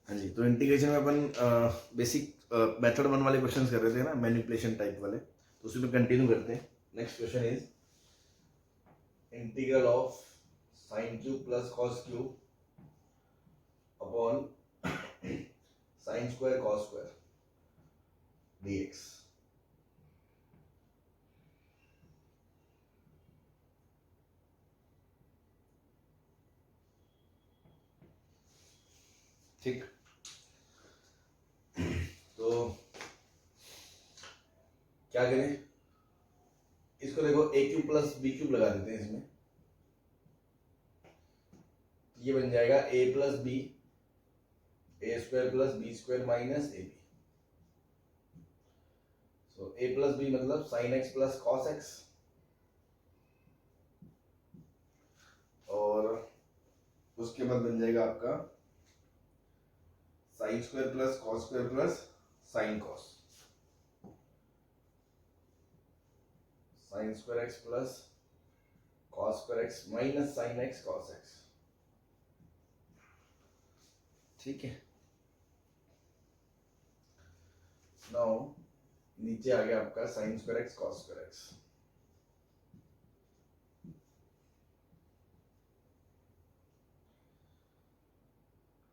हाँ जी, तो इंटीग्रेशन में अपन बेसिक मेथड वन वाले क्वेश्चंस कर रहे थे ना, मैनिपुलेशन टाइप वाले, तो उसी में कंटिन्यू करते हैं। Next question is integral of sine cube plus cos cube upon sine square cos square dx। ठीक, तो क्या करें, इसको देखो a cube plus B cube लगा देते हैं इसमें, ये बन जाएगा a plus B A square plus B square minus A B. So a plus B मतलब sine X plus cos X, और उसके बाद बन जाएगा आपका sine square plus cos square plus sine cos, sine square X plus cos square x minus sine X cos x. ठीक है, now नीचे आ गया आपका sine square x cos square x.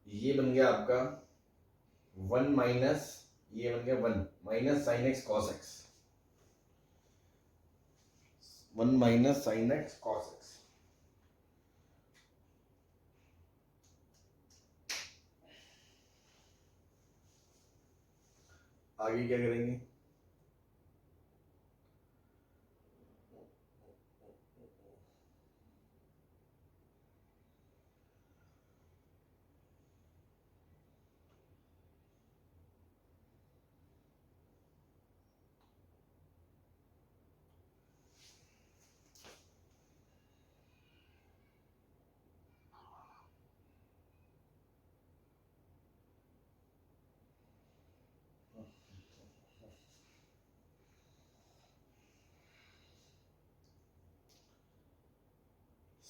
ये बन गया आपका वन माइनस, ये बन गया one minus sine X cos x, one minus sine X cos x. आगे क्या करेंगे,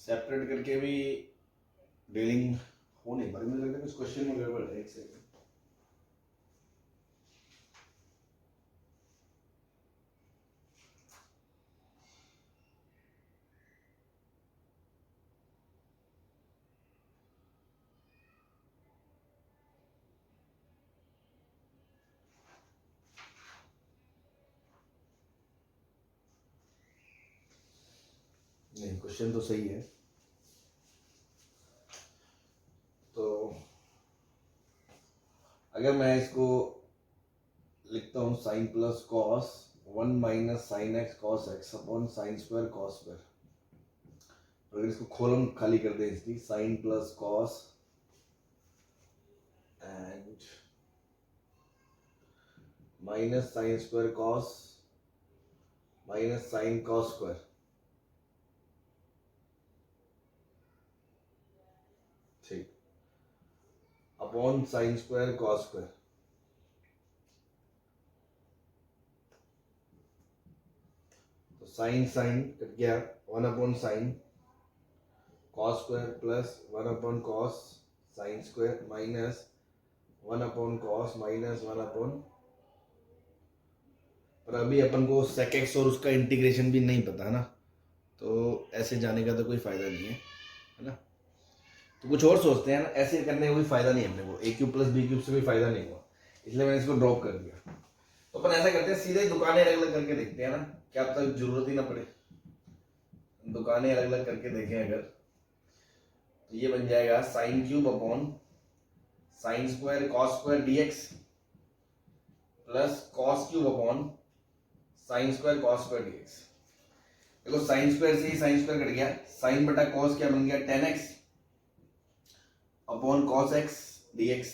सेपरेट करके भी डीलिंग हो नहीं पा रही, मुझे लगता है इस क्वेश्चन में गड़बड़ है। एक सेकंड, नहीं क्वेश्चन तो सही है। तो अगर मैं इसको लिखता हूँ sine plus cos one minus sine X cos X upon sine square cos square, अगर इसको खोलम खाली कर दें इसकी, sine plus cos and minus sine square cos minus sine cos square, ठीक, upon sine square cos square. तो sine sine cut गया, one upon sine cos square plus one upon cos sine square minus one upon cos minus one upon, और अभी अपन को सेक x और उसका integration भी नहीं पता है ना, तो ऐसे जाने का तो कोई फायदा नहीं है ना, तो कुछ और सोचते हैं ना, ऐसे करने का कोई फायदा नहीं है अपने को, ए क्यूब प्लस बी क्यूब से कोई फायदा नहीं हुआ, इसलिए मैंने इसको ड्रॉप कर दिया। तो अपन ऐसा करते हैं, सीधे दुकानें अलग अलग करके देखते हैं ना, क्या अब तक जरूरत ही ना पड़े, दुकानें अलग अलग करके देखें अगर, तो ये बन जाएगा sine cube upon sine square cos square d x plus cos cube upon sine square cos square d x. देखो साइन स्क्वायर से ही साइन स्क्वायर कट गया, साइन बटा कॉस क्या बन गया, tan x upon cos x d x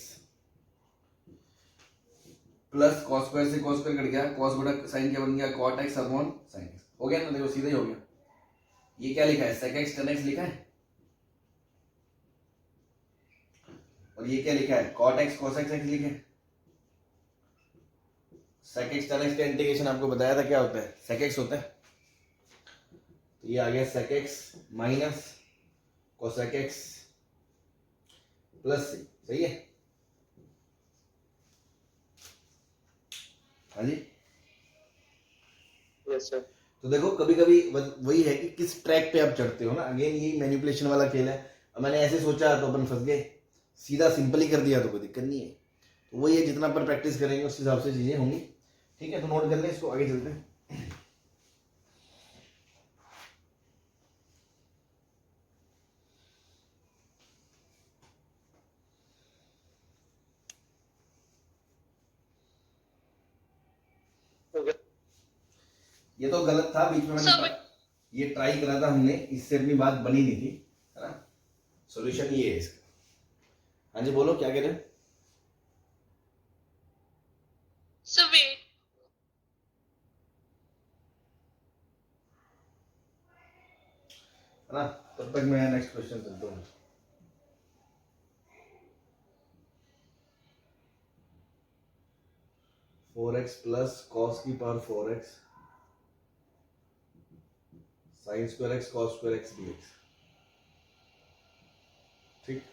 plus cos square से cos square cut गया, कॉस बटा साइन क्या बन गया, cot x upon sine x. हो गया ना, देखो सीधा ही हो गया। ये क्या लिखा है, सेक एक्स टेन एक्स लिखा है, और ये क्या लिखा है, cot x cos x x लिखा है। सेक एक्स टेन एक्स का इंटीग्रेशन आपको बताया था क्या होता है, सेक एक्स होता है, तो ये आ गया sec X minus cosec X plus C, सही है। हाँ जी। Yes sir. तो देखो कभी कभी वही है कि किस ट्रैक पे आप चढ़ते हो ना, अगेन यही मैनिपुलेशन वाला खेल है। अब मैंने ऐसे सोचा तो अपन फंस गए, सीधा सिंपल ही कर दिया तो कोई दिक्कत नहीं है। तो वही है, जितना अपन प्रैक्टिस करेंगे उस हिसाब से चीजें होंगी। ठीक है, तो नोट कर लें इसको, आगे चलते हैं। हो गया। ये तो गलत था बीच में मैंने ये ट्राई करा था हमने, इससे अपनी बात बनी नहीं थी, है ना। सॉल्यूशन ये है इसका। हाँ जी बोलो क्या कह रहे हैं। है ना, तब तक मैं नेक्स्ट क्वेश्चन चलता हूँ। 4x प्लस कॉस की power 4x sine square x cos square x dx। ठीक,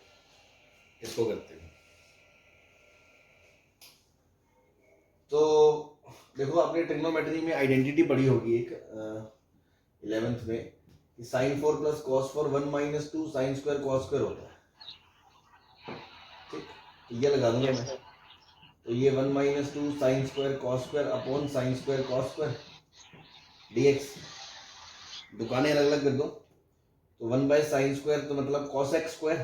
इसको करते हैं। तो देखो आपने ट्रिग्नोमेट्री में आइडेंटिटी पढ़ी होगी एक 11th में, कि sine 4 plus cos 4 1 minus 2 sine square cos square होता है। ठीक, तो ये लगा दूंगा मैं। तो ये 1 minus 2 sine square cos square upon sine square cos square dx। दुकानें अलग अलग कर दो, तो 1 बाय साइन स्क्वायर तो मतलब cos x square,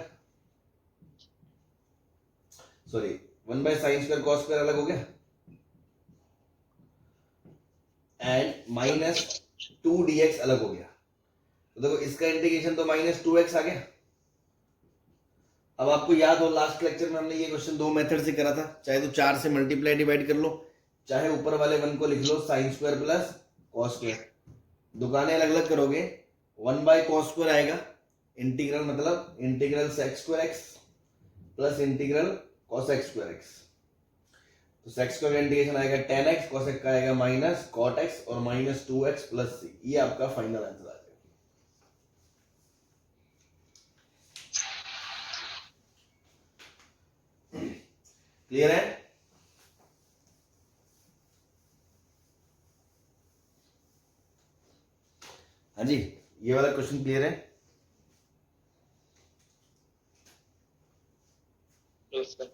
sorry 1 by sine square cos square अलग हो गया, एंड माइनस 2 dx अलग हो गया। तो देखो इसका इंटीग्रेशन तो माइनस 2x आ गया। अब आपको याद हो लास्ट लेक्चर में हमने ये क्वेश्चन दो मेथड से करा था, चाहे तो 4 से मल्टीप्लाई डिवाइड कर लो, चाहे ऊपर वाले 1 को लिख लो sine square plus cos square. दुकानें अलग अलग करोगे, 1 बाय कॉस स्क्वायर आएगा, इंटीग्रल मतलब integral sec square X plus integral cosec square X. तो सेक्स स्क्वायर का इंटीग्रेशन आएगा tan x, cos x का आएगा माइनस cot x और माइनस 2x प्लस c। ये आपका फाइनल आंसर आ जाएगा। क्लियर है। हाँ जी, ये वाला क्वेश्चन क्लियर है। Yes sir.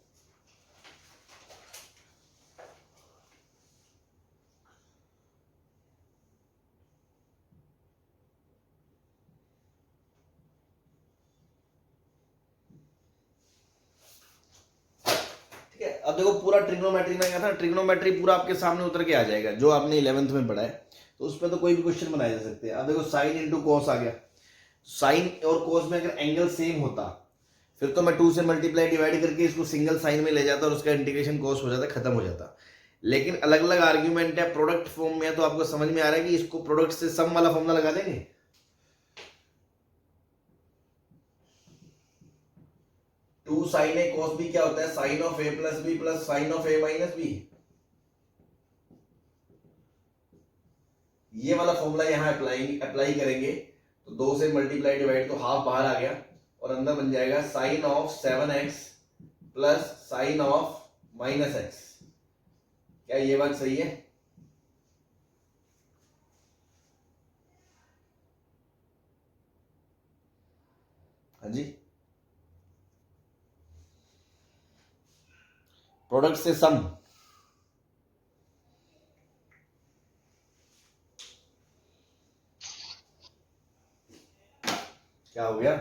ठीक है, अब देखो पूरा ट्रिग्नोमेट्री में क्या था, ट्रिग्नोमेट्री पूरा आपके सामने उतर के आ जाएगा जो आपने 11th में पढ़ा है, तो उसमें तो कोई भी क्वेश्चन बनाए जा सकते हैं। अब देखो साइन इंटू कॉस आ गया, साइन और कॉस में अगर एंगल सेम होता फिर तो मैं 2 से मल्टीप्लाई डिवाइड करके इसको सिंगल साइन में ले जाता और उसका इंटीग्रेशन कॉस हो जाता, खत्म हो जाता। लेकिन अलग अलग आर्ग्यूमेंट है, प्रोडक्ट फॉर्म में है, तो आपको समझ में आ रहा है कि इसको प्रोडक्ट से सम वाला फॉर्मूला लगा देंगे। 2 साइन ए कॉस बी क्या होता है, sine of a plus b plus sine of a minus b. ये वाला फॉर्मूला यहाँ अप्लाई करेंगे तो 2 से मल्टीप्लाई डिवाइड तो हाफ बाहर आ गया और अंदर बन जाएगा sine of 7x plus sine of minus x. क्या ये बात सही है। हाँ जी, प्रोडक्ट से सम। क्या हो गया।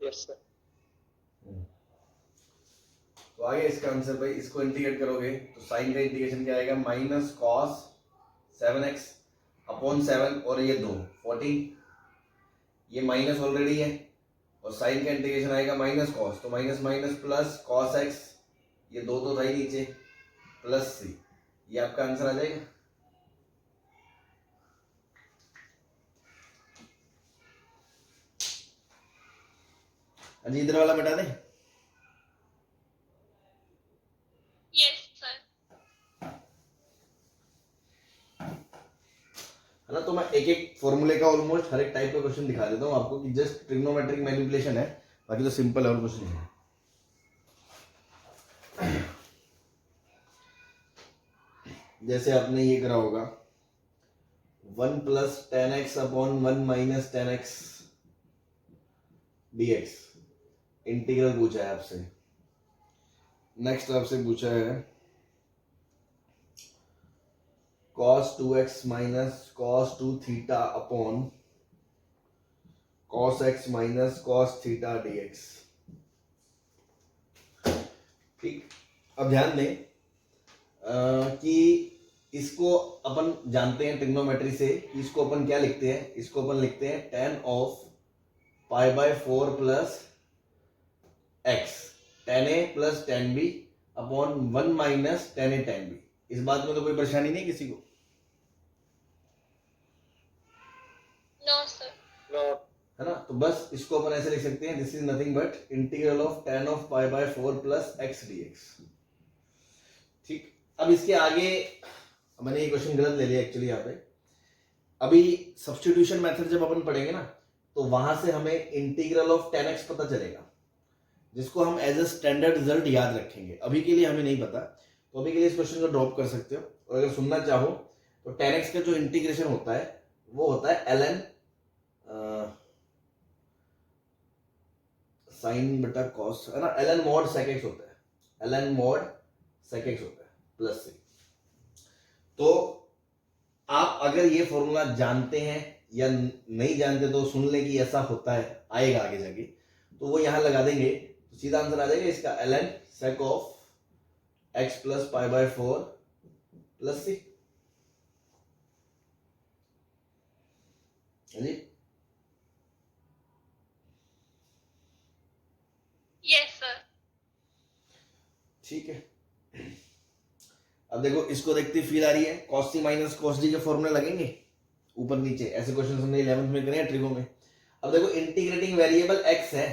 Yes sir. तो आगे इसका आंसर भाई, इसको इंटीग्रेट करोगे तो साइन का इंटीग्रेशन क्या आएगा, माइनस कॉस 7x अपॉन 7 और ये 2 14, ये माइनस ऑलरेडी है, और साइन का इंटीग्रेशन आएगा माइनस कॉस, तो minus minus plus cos x, ये 2 तो था ही नीचे, प्लस सी। ये आपका आंसर आ जाएगा। हाँ जी, इधर वाला मिटा दें। है ना। तो मैं एक एक फॉर्मूले का ऑलमोस्ट हर एक टाइप का क्वेश्चन दिखा देता हूँ आपको कि जस्ट ट्रिग्नोमेट्रिक मैनिपुलेशन है, बाकी तो सिंपल है और कुछ नहीं है। जैसे आपने ये करा होगा 1 plus 10x upon 1 minus 10x dx, integral पूछा है आपसे। नेक्स्ट आपसे पूछा है cos 2x minus cos 2 theta upon cos x minus cos theta dx। ठीक, अब ध्यान दें कि इसको अपन जानते हैं ट्रिग्नोमेट्री से, इसको अपन क्या लिखते हैं, इसको अपन लिखते हैं tan of pi by 4 plus x, tan a plus tan b upon 1 minus tan a tan b। इस बात में तो कोई परेशानी नहीं किसी को? No, sir. No. है ना, तो बस इसको अपन ऐसे लिख सकते हैं, this is nothing but integral of tan of pi by 4 plus x dx। ठीक, अब इसके आगे मैंने ये क्वेश्चन गलत ले लिया एक्चुअली यहाँ पे। अभी सब्स्टिट्यूशन मेथड जब अपन पढ़ेंगे ना, तो वहां से हमें इंटीग्रल ऑफ tan x पता चलेगा, जिसको हम एज ए स्टैंडर्ड रिजल्ट याद रखेंगे। अभी के लिए हमें नहीं पता, तो अभी के लिए इस क्वेश्चन को ड्रॉप कर सकते हो। और अगर सुनना चाहो तो tan x का जो इंटीग्रेशन होता है वो होता है ln साइन बटा कॉस, है ना, ln मॉड sec x होता है, ln मॉड sec x होता है प्लस से। तो आप अगर ये फॉर्मूला जानते हैं या नहीं जानते तो सुन ले कि ऐसा होता है, आएगा आगे जाके, तो वो यहां लगा देंगे तो सीधा आंसर आ जाएगा इसका ln sec of x plus pi by 4 plus c. जी Yes, sir. ठीक है। अब देखो इसको देखते फील आ रही है, cos c minus cos d के फॉर्मूले लगेंगे ऊपर नीचे, ऐसे क्वेश्चन हमने 11th में करे हैं ट्रिगो में। अब देखो इंटीग्रेटिंग वेरिएबल x है,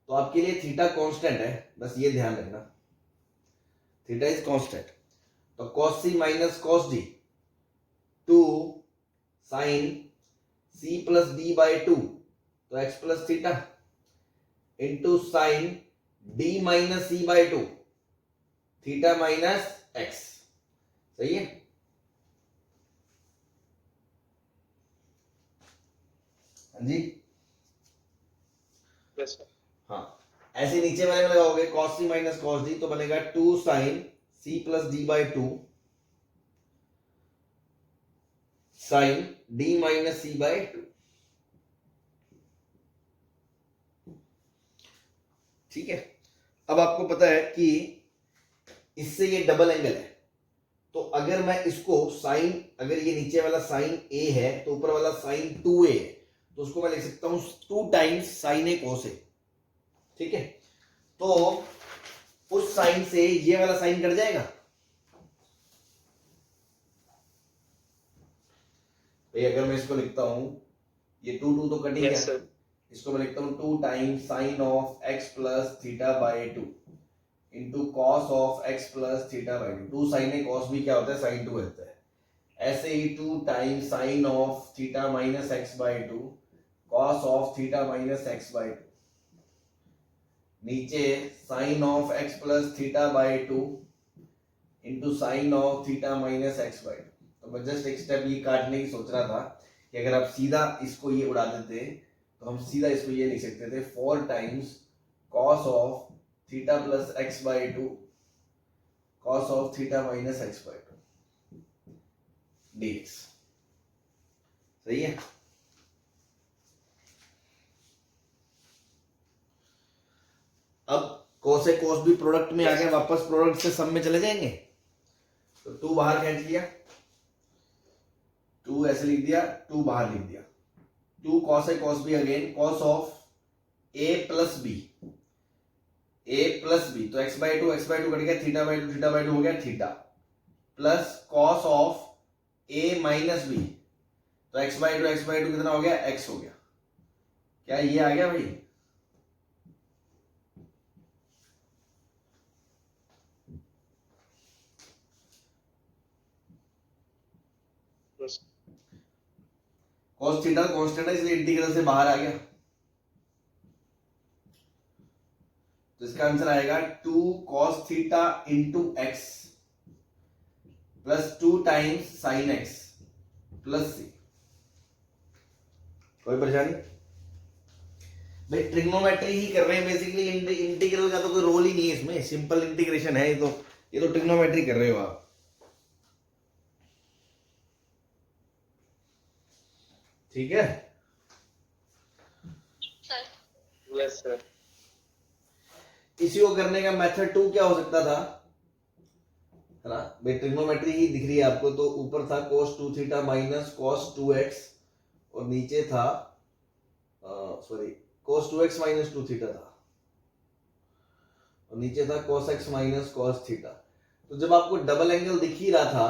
तो आपके लिए थीटा कांस्टेंट है, बस ये ध्यान रखना, थीटा इज कांस्टेंट। तो cos c minus cos d 2 sin c plus d by 2, तो x plus theta into sine d minus c by 2 theta minus x। सही है? हाँ जी, Yes, sir. हाँ, ऐसे नीचे वाले में लगाओगे cos c minus cos d, तो बनेगा 2 sin c plus d by 2 sin d minus c by 2। ठीक है, अब आपको पता है कि इससे ये डबल एंगल है, तो अगर मैं इसको साइन, अगर ये नीचे वाला साइन a है तो ऊपर वाला साइन 2a है, तो उसको मैं लिख सकता हूं 2 times sign a cos a। ठीक है, तो उस साइन से ये वाला साइन कट जाएगा भाई। अगर मैं इसको लिखता हूं, ये 2 2 तो कट ही Yes, गया, sir. इसको मैं लिखता हूं 2 times sine of x plus theta by 2 into cos of x plus theta by 2। 2 sine a cos भी क्या होता है, साइन 2 होता है। ऐसे ही 2 times sine of theta minus x by 2 cos of theta minus x by 2, नीचे sine of x plus theta by 2 into sine of theta minus x by 2। तो मैं जस्ट एक स्टेप ये काटने की सोच रहा था कि अगर आप सीधा इसको ये उड़ा देते तो हम सीधा इसको ये लिख सकते थे 4 times cos of theta plus x by 2 cos of theta minus x by 2 dx। सही है? अब cos से cos भी प्रोडक्ट में आ गया, वापस प्रोडक्ट से सब में चले जाएंगे, तो 2 बाहर खींच लिया, 2 ऐसे लिख दिया, 2 बाहर लिख दिया, 2 cos है cos भी again cos of a plus b, a plus b, तो x बाय 2 कट गया, थीटा बाय 2 हो गया theta, plus cos of a minus b, तो x बाय 2 कितना हो गया, x हो गया। क्या ये आ गया भाई? Yes. cos थीटा कांस्टेंट है इसलिए इंटीग्रल से बाहर आ गया, तो इसका आंसर आएगा 2 cos theta into X plus 2 times sine X plus C. कोई परेशानी? भाई ट्रिग्नोमेट्री ही कर रहे हैं बेसिकली, इंटीग्रल का तो कोई रोल ही नहीं है इसमें, सिंपल इंटीग्रेशन है ये तो ट्रिग्नोमेट्री कर रहे हो आप। ठीक है सर। Yes sir. इसी को करने का मेथड 2 क्या हो सकता था, है ना भाई, ट्रिग्नोमेट्री ही दिख रही है आपको, तो ऊपर था cos 2 theta minus cos 2x और नीचे था sorry cos 2x minus 2 theta था और नीचे था cos x minus cos theta. तो जब आपको डबल एंगल दिख ही रहा था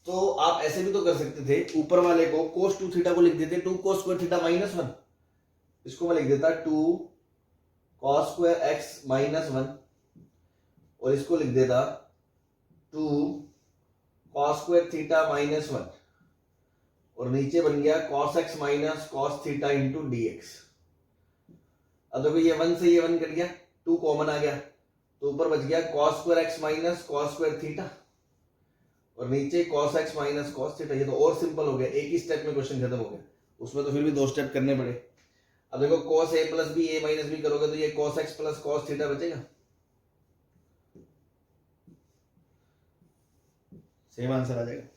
तो आप ऐसे भी तो कर सकते थे, ऊपर वाले को cos 2 थीटा को लिख देते 2 cos स्क्वायर थीटा माइनस 1, इसको मैं लिख देता 2 cos स्क्वायर x माइनस 1 और इसको लिख देता 2 cos स्क्वायर थीटा माइनस 1 और नीचे बन गया cos x minus cos theta into dx। अब देखो ये 1 से ये 1 कट गया, 2 कॉमन आ गया, तो ऊपर बच गया cos square x minus cos square theta और नीचे cos x minus cos theta. ये तो और सिंपल हो गया, एक ही स्टेप में क्वेश्चन खत्म हो गया, उसमें तो फिर भी 2 स्टेप करने पड़े। अब देखो cos a plus B a minus B करोगे तो ये cos x plus cos theta बचेगा, सेम आंसर आ जाएगा।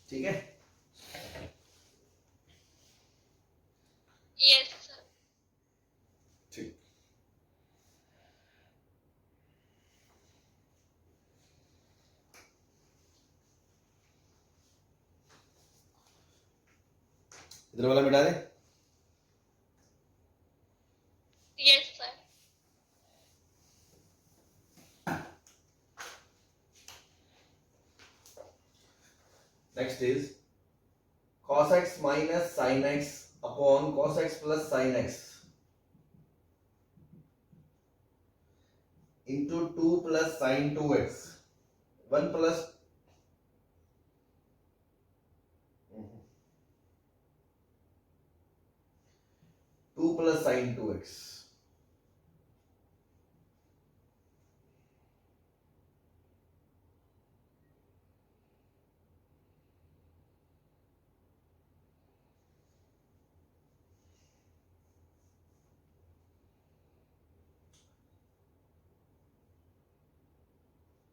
ठीक है, यस सर। ठीक। इधर वाला मिटा दे। Yes sir. Next is cos x minus sin x upon cos x plus sin x into 2 plus sin 2x 1 plus 2 plus sin 2x।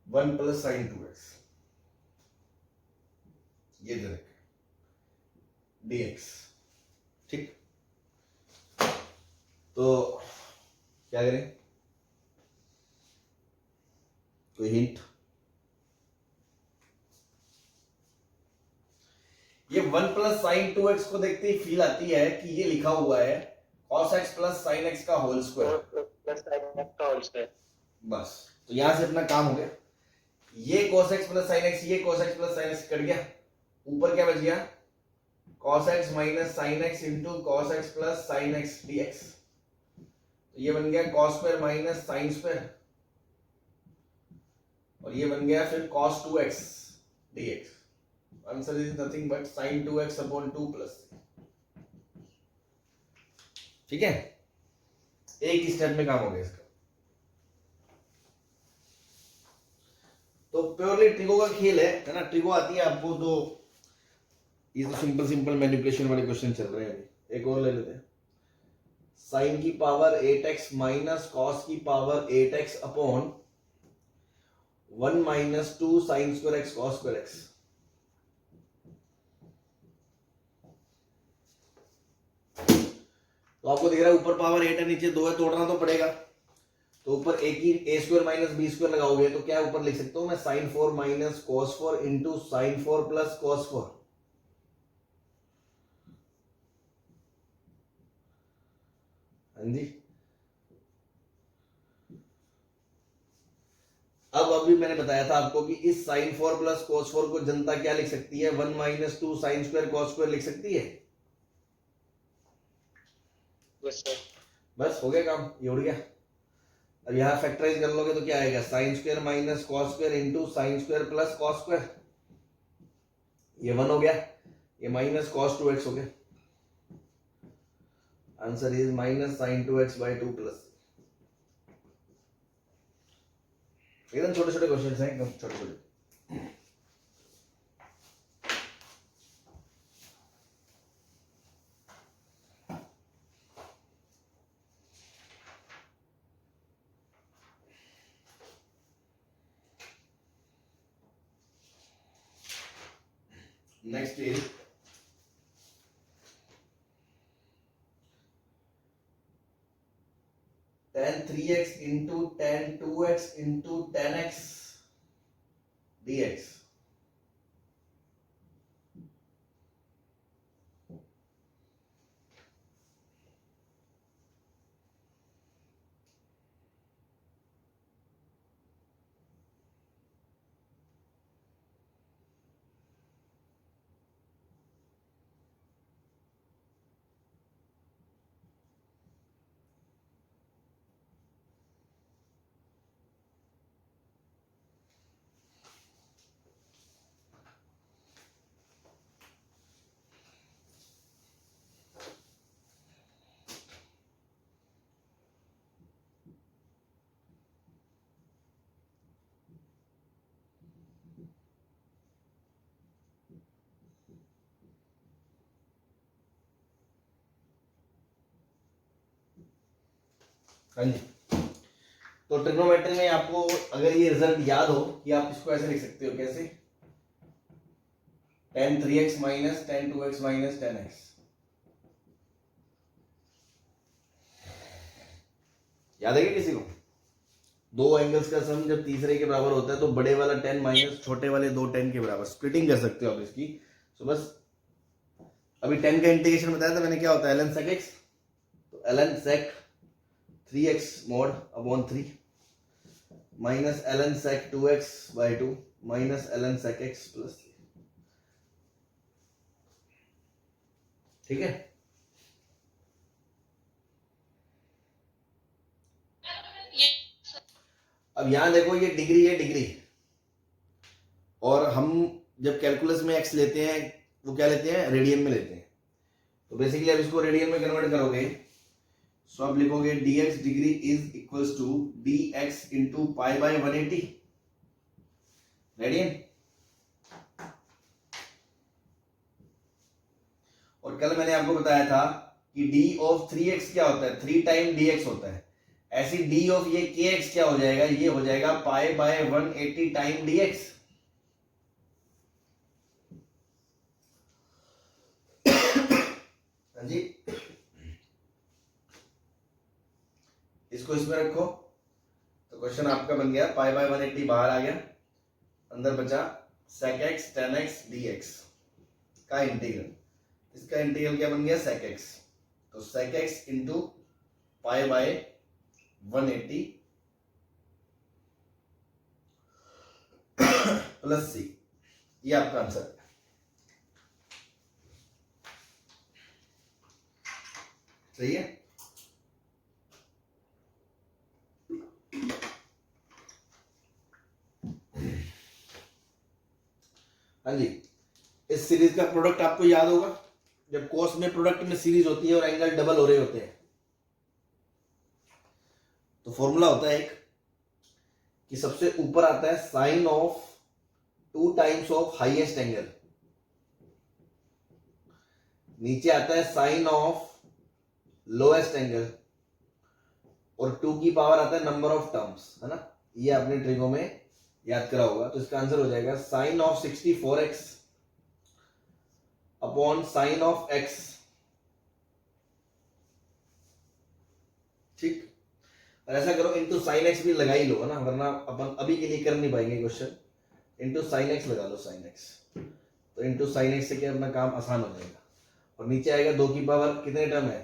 One plus sine 2x ये dx। ठीक, तो क्या करें, कोई हिंट? ये 1 प्लस साइन 2x को देखते ही feel आती है कि ये लिखा हुआ है cos x plus sine x का whole square plus sine x का होल स्क्वायर। बस, तो यहां से अपना काम हो गया। ये cos x plus sine x, ये cos x plus sine x cut गया, ऊपर क्या बच गया cos x minus sine x into cos x plus sine x dx। तो ये बन गया cos square minus sine square और ये बन गया फिर cos 2x dx। Answer is nothing but sin 2x upon 2 plus. ठीक है, एक ही स्टेप में काम हो गया इसका। तो प्योरली ट्रिगो का खेल है ना, ट्रिगो आती है आपको, तो ये तो सिंपल सिंपल मैनिपुलेशन वाले क्वेश्चन चल रहे हैं। अभी एक और ले लेते हैं, साइन की पावर 8x माइनस कॉस की power 8x upon 1 minus 2 sine square x cos square x। तो आपको दिख रहा है ऊपर पावर 8 है, नीचे 2 है, तोड़ना तो पड़ेगा। तो ऊपर एक ही a square minus b square लगाओगे तो क्या ऊपर लिख सकता हूं मैं sin 4 minus cos 4 into sine 4 plus cos 4। हाँ जी, अब अभी मैंने बताया था आपको कि इस sin 4 प्लस cos 4 को जनता क्या लिख सकती है, 1 minus 2 sine square cos square लिख सकती है। Yes sir. बस हो गया काम, ये उड़ गया। अब यहाँ फैक्टराइज कर लोगे तो क्या आएगा, sign square minus cos square into sine square plus cos square. ये 1 हो गया, ये माइनस कॉस 2x हो गया। Answer is minus sine 2x by 2 plus. एकदम छोटे छोटे क्वेश्चन हैं, एकदम छोटे छोटे। Next is tan 3x into tan 2x into tan x dx। हाँ जी, तो ट्रिग्नोमेट्री में आपको अगर ये रिजल्ट याद हो कि आप इसको ऐसे लिख सकते हो, कैसे, tan 3x minus tan 2x minus tan x। याद है क्या किसी को? दो एंगल्स का सम जब तीसरे के बराबर होता है तो बड़े वाला tan माइनस छोटे वाले दो tan के बराबर, स्प्लिटिंग कर सकते हो आप इसकी। तो बस अभी tan का इंटीग्रेशन बताया था मैंने, क्या होता है ln sec x, तो ln sec 3x mod upon 3 minus ln sec 2x by 2 minus ln sec x plus 3। ठीक है, Yes, sir. अब यहां देखो ये डिग्री है, डिग्री, और हम जब कैलकुलस में x लेते हैं वो क्या लेते हैं, रेडियन में लेते हैं। तो बेसिकली अब इसको रेडियन में कन्वर्ट करोगे, सो आप लिखोगे dx degree is equals to dx into pi by 180 radian. और कल मैंने आपको बताया था कि d ऑफ 3x क्या होता है, 3 टाइम dx होता है। ऐसी d ऑफ ये kx क्या हो जाएगा, ये हो जाएगा पाई बाय 180 टाइम dx। हाँ जी, इसको इसमें रखो तो क्वेश्चन आपका बन गया पाई बाय 180 बाहर आ गया, अंदर बचा sec x tan x dx का इंटीग्रल। इसका इंटीग्रल क्या बन गया, sec x, तो sec x into pi bye 180 plus c, ये आपका आंसर है। सही है, हाँ जी। इस सीरीज का प्रोडक्ट आपको याद होगा, जब कोस में प्रोडक्ट में सीरीज होती है और एंगल डबल हो रहे होते हैं तो फॉर्मूला होता है एक कि सबसे ऊपर आता है sine of 2 times of highest angle, नीचे आता है साइन ऑफ लोएस्ट एंगल, और 2 की पावर आता है नंबर ऑफ टर्म्स, है ना। ये आपने ट्रिगो में याद करा होगा। तो इसका आंसर हो जाएगा sine of 64x upon sine of x। ठीक, और ऐसा करो इनटू साइन x भी लगा ही लो, है ना, वरना अपन अभी के लिए कर नहीं पाएंगे क्वेश्चन। इनटू साइन x लगा लो, साइन x, तो इनटू साइन x से क्या अपना काम आसान हो जाएगा। और नीचे आएगा 2 की पावर कितने टर्म है,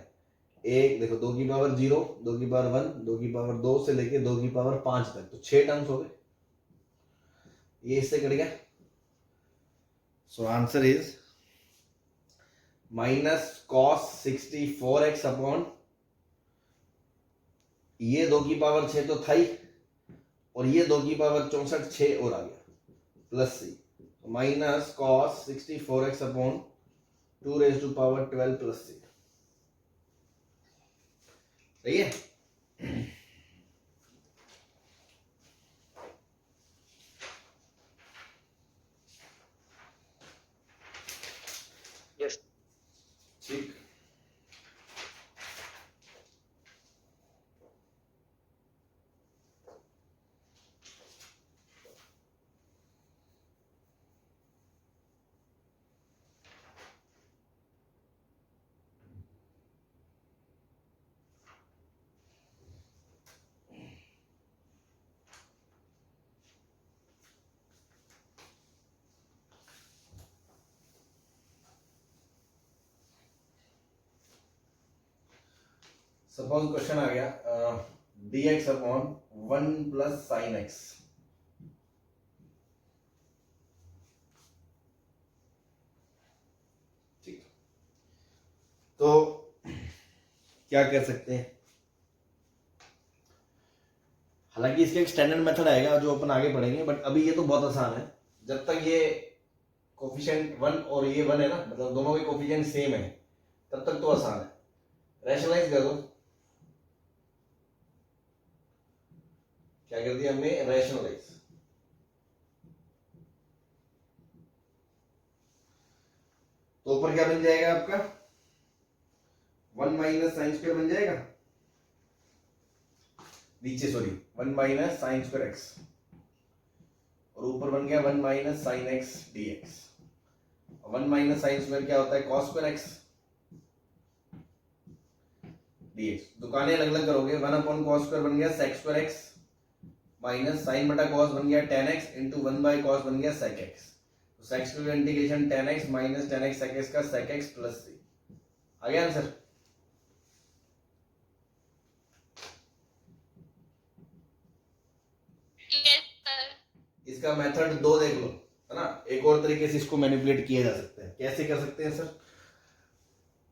एक देखो 2 की पावर 0, 2 की पावर 1, 2 की पावर 2 से लेके 2 की पावर 5 तक, तो 6 टर्म्स हो गए। ये इससे कट गया, so answer is minus cos 64x upon ये 2 की पावर 6 तो था ही, और ये 2 की पावर 64 6 और आ गया plus c। Minus cos 64x upon 2 raise to power 12 plus 6। सही है। Yes. ठीक। सपोज क्वेश्चन आ गया dx upon 1 plus sine x. ठीक, तो क्या कर सकते हैं? हालांकि इसका एक स्टैंडर्ड मेथड आएगा जो अपन आगे पढ़ेंगे, बट अभी ये तो बहुत आसान है। जब तक ये कोफिशिएंट 1 और ये 1 है ना, मतलब दोनों के कोफिशिएंट सेम है, तब तक तो आसान है। रैशनलाइज कर दो। क्या कर दिया हमने? रैशनलाइज। तो ऊपर क्या बन जाएगा आपका? 1 माइनस साइन स्क्वायर बन जाएगा। नीचे sorry 1 minus sine square x, और ऊपर बन गया 1 minus sine x D x. 1 minus sine square क्या होता है? Cos square x D x. दुकानें अलग अलग करोगे। 1 अपॉन कॉस स्क्वायर बन गया sec square x, minus sine बटा कॉस बन गया tan x into 1 by cos बन गया sec x। तो sec स्क्वायर का integration tan x minus tan x sec x का sec x प्लस 3। आ गया आंसर? Yes, sir. इसका मेथड 2 देख लो, है ना। एक और तरीके से इसको मैनिपुलेट किया जा सकता है। कैसे कर सकते हैं सर?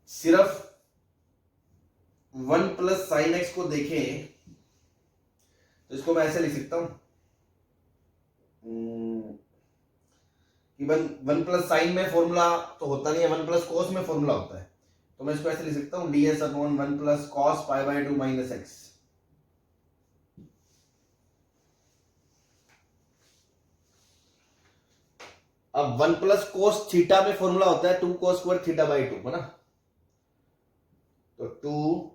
सिर्फ 1 प्लस साइन एक्स को देखें तो इसको मैं ऐसे लिख सकता हूं कि 1 प्लस साइन में फॉर्मूला तो होता नहीं है, 1 प्लस कोस में फॉर्मूला होता है। तो मैं इसको ऐसे लिख सकता हूं ds upon 1 plus cos pi by 2 minus x. अब 1 प्लस कोस थीटा में फॉर्मूला होता है 2 कोस स्क्वायर थीटा बाई 2, है ना। तो 2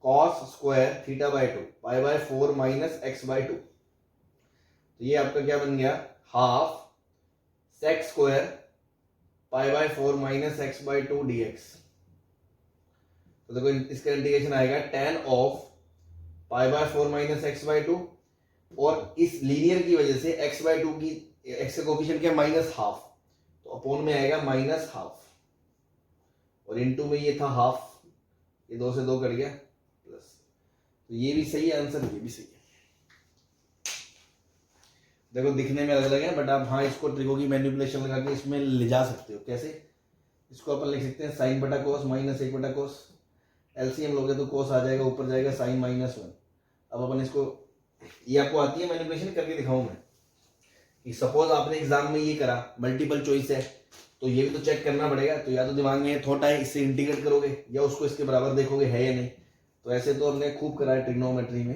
cos square theta by 2 pi by 4 minus x by 2। तो ये आपका क्या बन गया? Half sec square pi by 4 minus x by 2 dx। तो देखो इसका इंटीग्रेशन आएगा tan of pi by 4 minus x by 2, और इस लीनियर की वजह से x बाई 2 की x का कोफिशिएंट क्या? माइनस हाफ, तो अपॉन में आएगा माइनस हाफ, और इनटू में ये था हाफ, ये 2 से 2 कट गया प्लस। तो ये भी सही है आंसर, ये भी सही है। देखो दिखने में अलग अलग है, बट आप हाँ इसको ट्रिको की मैनिपुलेशन लगा के इसमें ले जा सकते हो। कैसे? इसको अपन लिख सकते हैं साइन बटा कोस माइनस 1 बटा कोस। एलसीएम लोगे तो कोस आ जाएगा, ऊपर जाएगा साइन माइनस 1। अब अपन इसको, ये आपको आती है मैनिपुलेशन, करके दिखाऊं मैं कि सपोज आपने एग्जाम में ये करा, मल्टीपल चॉइस है, तो ये भी तो चेक करना पड़ेगा। तो या तो दिमाग में थॉट आए इससे इंटीग्रेट करोगे, या उसको इसके बराबर देखोगे है या नहीं। तो ऐसे तो हमने खूब करा है ट्रिग्नोमेट्री में।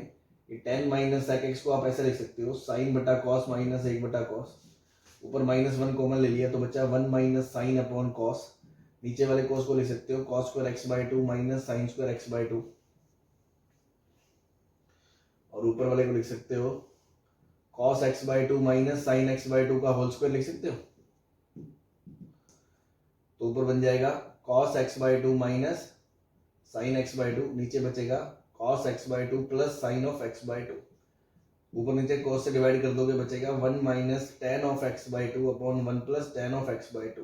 ये tan माइनस sec x को आप ऐसे लिख सकते हो साइन बटा कॉस माइनस 1 बटा कॉस। ऊपर -1 कॉमन ले लिया तो बच्चा 1 माइनस साइन अपॉन कॉस। नीचे वाले कॉस को लिख सकते हो cos square x by 2 minus sine square x by 2, और ऊपर वाले को लिख सकते हो cos x by 2 minus sine x by 2 का होल स्क्वायर लिख सकते हो। तो ऊपर बन जाएगा cos x by 2 minus sine x by 2, नीचे बचेगा cos x by 2 plus sine of x by 2। ऊपर नीचे cos से डिवाइड कर दोगे बचेगा 1 minus tan of x by 2 upon 1 plus tan of x by 2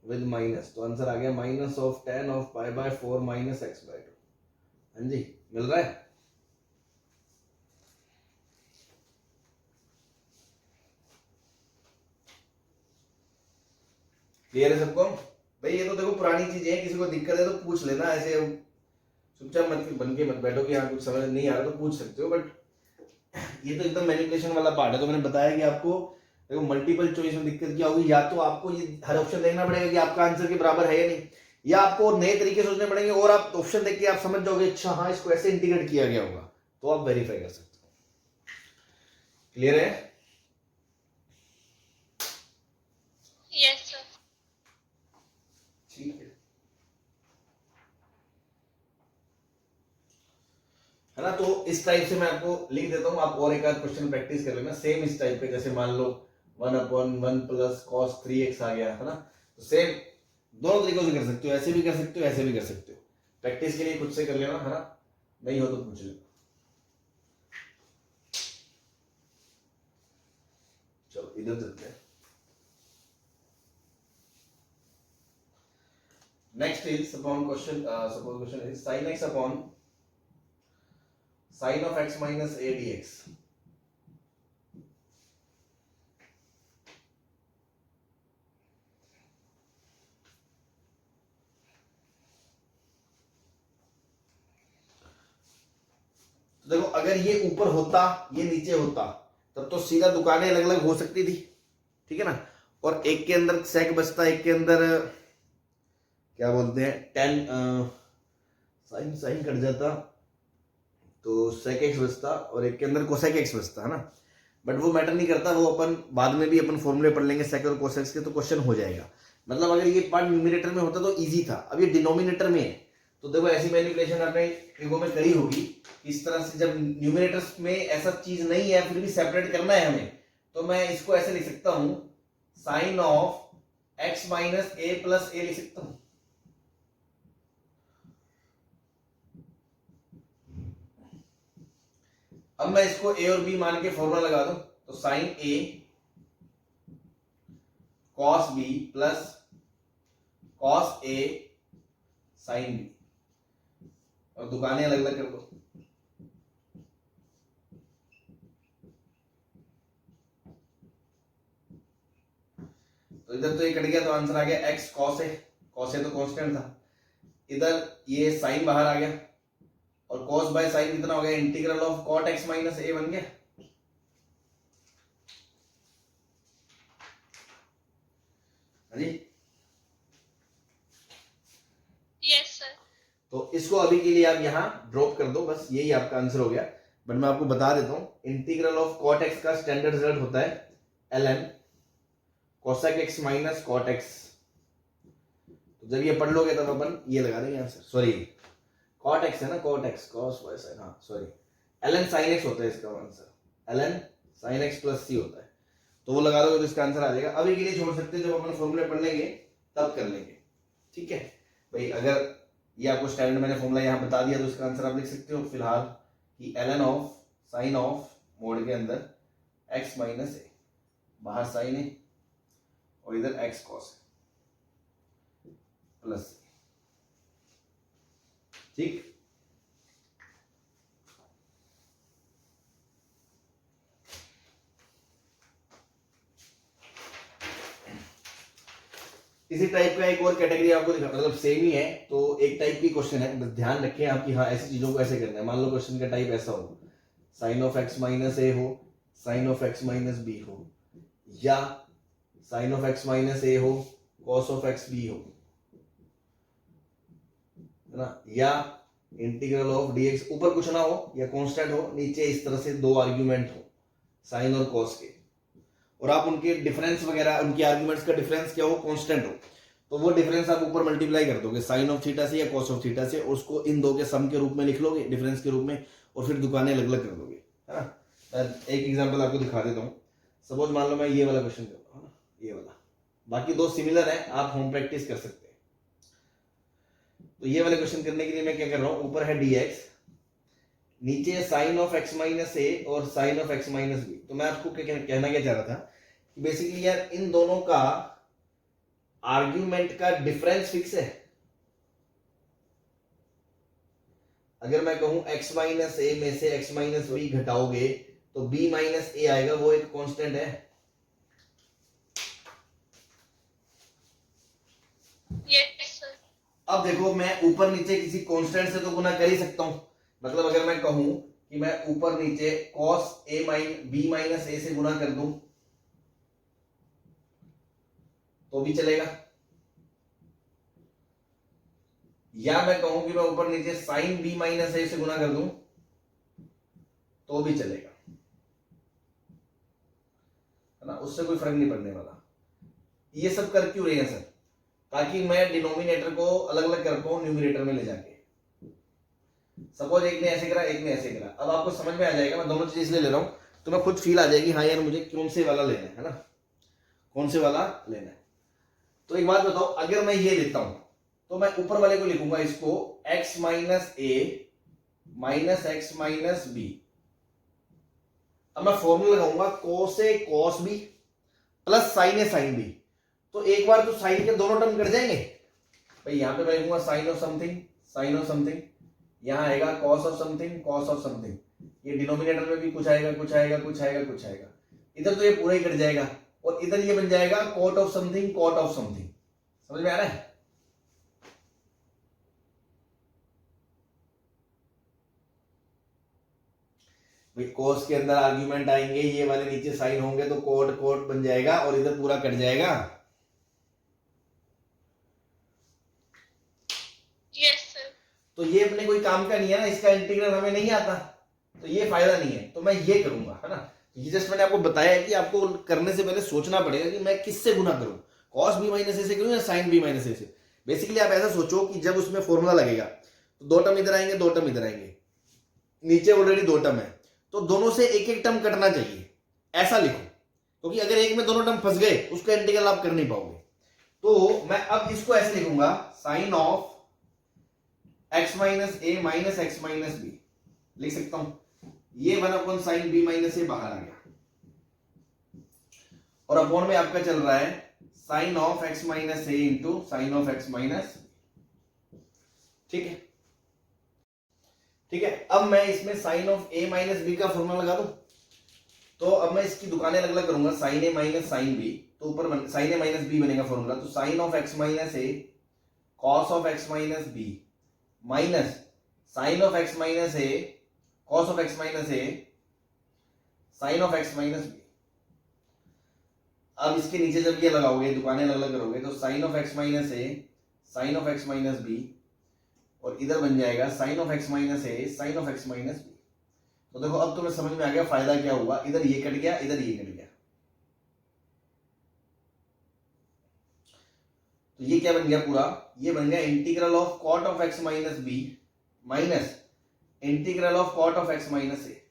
with minus. तो आंसर आ गया minus of tan of pi by 4 minus x by 2। हाँ जी, मिल रहा है? क्लियर है सबको? भाई ये तो देखो पुरानी चीजें हैं, किसी को दिक्कत है तो पूछ लेना, ऐसे चुपचाप मत बन के मत बैठो कि हाँ कुछ समझ नहीं आ रहा तो पूछ सकते हो। बट ये तो एकदम मैनिपुलेशन वाला पार्ट है। तो मैंने बताया कि आपको देखो मल्टीपल चॉइस में दिक्कत क्या होगी, या तो आपको ये हर ऑप्शन देखना पड़ेगा कि आपका आंसर के बराबर है या नहीं, या आपको नए तरीके सोचने पड़ेंगे और आप ऑप्शन देख के आप समझ जाओगे अच्छा हाँ इसको ऐसे इंटीग्रेट किया गया होगा, तो आप वेरीफाई कर सकते हो। क्लियर है? Yes, sir. ठीक है ना। तो इस टाइप से मैं आपको लिख देता हूं, आप और एक आध क्वेश्चन प्रैक्टिस कर लेना सेम इस टाइप पे। जैसे मान लो 1/1 प्लस cos 3x आ गया है ना, तो सेम दोनों तरीकों से कर सकते हो, ऐसे भी कर सकते हो, ऐसे भी कर सकते हो। प्रैक्टिस के लिए खुद से कर लेना है ना, नहीं हो तो पूछ लेना। चलो इधर चलते हैं। Next is upon question, suppose question is sin x upon sin of x minus a dx। तो देखो अगर ये ऊपर होता ये नीचे होता तब तो सीधा दुकानें अलग अलग हो सकती थी, ठीक है ना, और एक के अंदर सेक बचता, एक के अंदर क्या बोलते हैं टेन साइन साइन कट जाता तो सेक एक्स बचता, और एक के अंदर कोसेक एक्स बचता है ना। बट वो मैटर नहीं करता, वो अपन बाद में भी अपन फॉर्मूले पढ़ लेंगे सेक और कोसेक्स के, तो क्वेश्चन हो जाएगा। मतलब अगर ये पार्ट न्यूमिनेटर में होता तो इजी था, अब ये डिनोमिनेटर में है। तो देखो ऐसी मैनिपुलेशन आपने ट्रिगो में करी होगी, इस तरह से जब न्यूमिनेटर्स में ऐसा चीज नहीं है फिर भी सेपरेट करना है हमें, तो मैं इसको ऐसे लिख सकता हूं sine of x minus A plus A लिख सकता हूं। अब मैं इसको ए और बी मान के फॉर्मूला लगा दूं, तो sign a cos B plus cos A sine B, और दुकानें अलग अलग कर दो। तो इधर तो ये कट गया तो आंसर आ गया x cos A, cos A तो कांस्टेंट था, इधर ये साइन बाहर आ गया और कॉस बाय साइन कितना हो गया, integral of cot X minus A बन गया। जी Yes, sir. तो इसको अभी के लिए आप यहां ड्रॉप कर दो, बस यही आपका आंसर हो गया। बट मैं आपको बता देता हूं इंटीग्रल ऑफ कॉट एक्स का स्टैंडर्ड रिजल्ट होता है ln cosec x minus cot x. तो जब ये पढ़ लोगे तब अपन ये लगा देंगे आंसर, सॉरी कॉट एक्स है ना, cot x cos by sine, हाँ सॉरी ln sin x होता है इसका answer, ln sin x plus c होता है, तो वो लगा दोगे तो इसका आंसर आ जाएगा। अभी के लिए छोड़ सकते हैं, जब अपन फॉर्मूले पढ़ लेंगे तब कर लेंगे, ठीक है भाई। अगर ये आपको स्टैंडर्ड मैंने फॉर्मूला यहाँ बता दिया तो इसका आंसर आप लिख सकते हो फिलहाल कि ln of sign of mode के अंदर x माइनस ए, बाहर साइन है और इधर x कॉस प्लस, ठीक। इसी टाइप का एक और कैटेगरी आपको दिखा, मतलब सेम ही है तो एक टाइप की क्वेश्चन है, बस ध्यान रखें आप कि हाँ ऐसी चीजों को ऐसे करना है। मान लो क्वेश्चन का टाइप ऐसा हो, sine of x minus a हो, sine of x minus b हो, या sine of x minus a हो कॉस ऑफ एक्स बी हो, है ना, या इंटीग्रल ऑफ डीएक्स, ऊपर कुछ ना हो या कांस्टेंट हो, नीचे इस तरह से दो आर्ग्यूमेंट हो साइन और कॉस के, और आप उनके डिफरेंस वगैरह उनके आर्गुमेंट्स का डिफरेंस क्या हो, कांस्टेंट हो, तो वो डिफरेंस आप ऊपर मल्टीप्लाई कर दोगे साइन ऑफ थीटा से या कॉस ऑफ थीटा से, उसको इन दो के सम के रूप में लिख लोगे डिफरेंस के रूप में, और फिर दुकानें अलग अलग कर दोगे, है ना। एक एग्जांपल आपको दिखा देता हूँ। सपोज मान लो मैं ये वाला क्वेश्चन कर रहा हूँ, ये वाला, बाकी दो सिमिलर है, आप होम प्रैक्टिस कर सकते हैं। तो ये वाले क्वेश्चन करने के लिए मैं क्या कर रहा हूँ, ऊपर है dx, नीचे sine of x minus a और sine of x minus b. तो मैं आपको कहना क्या चाह रहा था कि बेसिकली यार इन दोनों का आर्ग्यूमेंट का डिफरेंस फिक्स है। अगर मैं कहूं x माइनस ए में से x माइनस बी घटाओगे तो b माइनस ए आएगा, वो एक कांस्टेंट है। Yes, sir. अब देखो मैं ऊपर नीचे किसी कांस्टेंट से तो गुना कर ही सकता हूं, मतलब अगर मैं कहूं कि मैं ऊपर नीचे cos a minus b minus A से गुना कर दूं, तो भी चलेगा, या मैं कहूं कि मैं ऊपर नीचे साइन बी माइनस ए से गुना कर दूं तो भी चलेगा, है ना, उससे कोई फर्क नहीं पड़ने वाला। ये सब कर क्यों रहे हैं सर? ताकि मैं डिनोमिनेटर को अलग अलग कर पाऊं न्यूमरेटर में ले जाके। सपोज एक ने ऐसे करा, एक ने ऐसे करा, अब आपको समझ में आ जाएगा, मैं दोनों चीज इसलिए ले रहा हूं तो मैं खुद फील आ जाएगी, हाँ यार मुझे कौन से वाला लेना है ना, कौन से वाला लेना है। तो एक बात बताओ, अगर मैं ये लेता हूं तो मैं ऊपर वाले को लिखूंगा इसको x minus a minus x minus b. अब मैं फॉर्मूला लगाऊंगा cos ए cos बी प्लस साइन ए साइन बी। तो एक बार तो साइन के दोनों टर्म कट जाएंगे भाई, यहां पे मैं लिखूंगा sine of something sine of something, यहां आएगा cos of something cos of something, ये डिनोमिनेटर में भी कुछ आएगा कुछ आएगा कुछ आएगा कुछ आएगा, इधर तो ये पूरा ही कट जाएगा और इधर ये बन जाएगा cot of something cot of something. समझ में आ रहा है? भाई कोस के अंदर आर्ग्यूमेंट आएंगे, ये वाले नीचे साइन होंगे तो कोट कोट बन जाएगा और इधर पूरा कट जाएगा। Yes, sir. तो ये अपने कोई काम का नहीं है ना, इसका इंटीग्रल हमें नहीं आता तो ये फायदा नहीं है, तो मैं ये करूंगा, है ना। ये जस्ट मैंने आपको बताया है कि आपको करने से पहले सोचना पड़ेगा कि मैं किससे गुना करूं, cos b माइनस ए से करूं या sin b माइनस ए से। बेसिकली आप ऐसा सोचो कि जब उसमें फॉर्मूला लगेगा तो दो टर्म इधर आएंगे दो टर्म इधर आएंगे, नीचे ऑलरेडी दो टर्म है तो दोनों से एक एक टर्म कटना चाहिए, ऐसा लिखो, क्योंकि अगर एक में दोनों टर्म फंस गए उसका इंटीग्रल आप कर नहीं पाओगे। तो मैं अब इसको ऐसे लिखूंगा sine of x minus a minus x minus b लिख सकता हूं, ये 1 साइन बी माइनस ए बाहर आ गया और अपॉन में आपका चल रहा है sine of x minus a into sine of x minus, ठीक है ठीक है। अब मैं इसमें sine of a minus b का फॉर्मूला लगा दूं, तो अब मैं इसकी दुकानें अलग अलग करूंगा, sine a minus sine b, तो ऊपर साइन ए माइनस बी बनेगा फॉर्मूला, तो sine of x minus a cos of x minus B minus sine of x minus a cos of x minus a sine of x minus b. अब इसके नीचे जब ये लगाओगे, दुकानें अलग अलग करोगे, तो sine of x minus a sine of x minus b और इधर बन जाएगा sine of x minus a sine of x minus b. तो देखो अब तुम्हें समझ में आ गया फायदा क्या हुआ, इधर ये कट गया इधर ये कट गया, तो ये क्या बन गया पूरा, ये बन गया integral of cot of x minus B minus integral of cot of x minus A.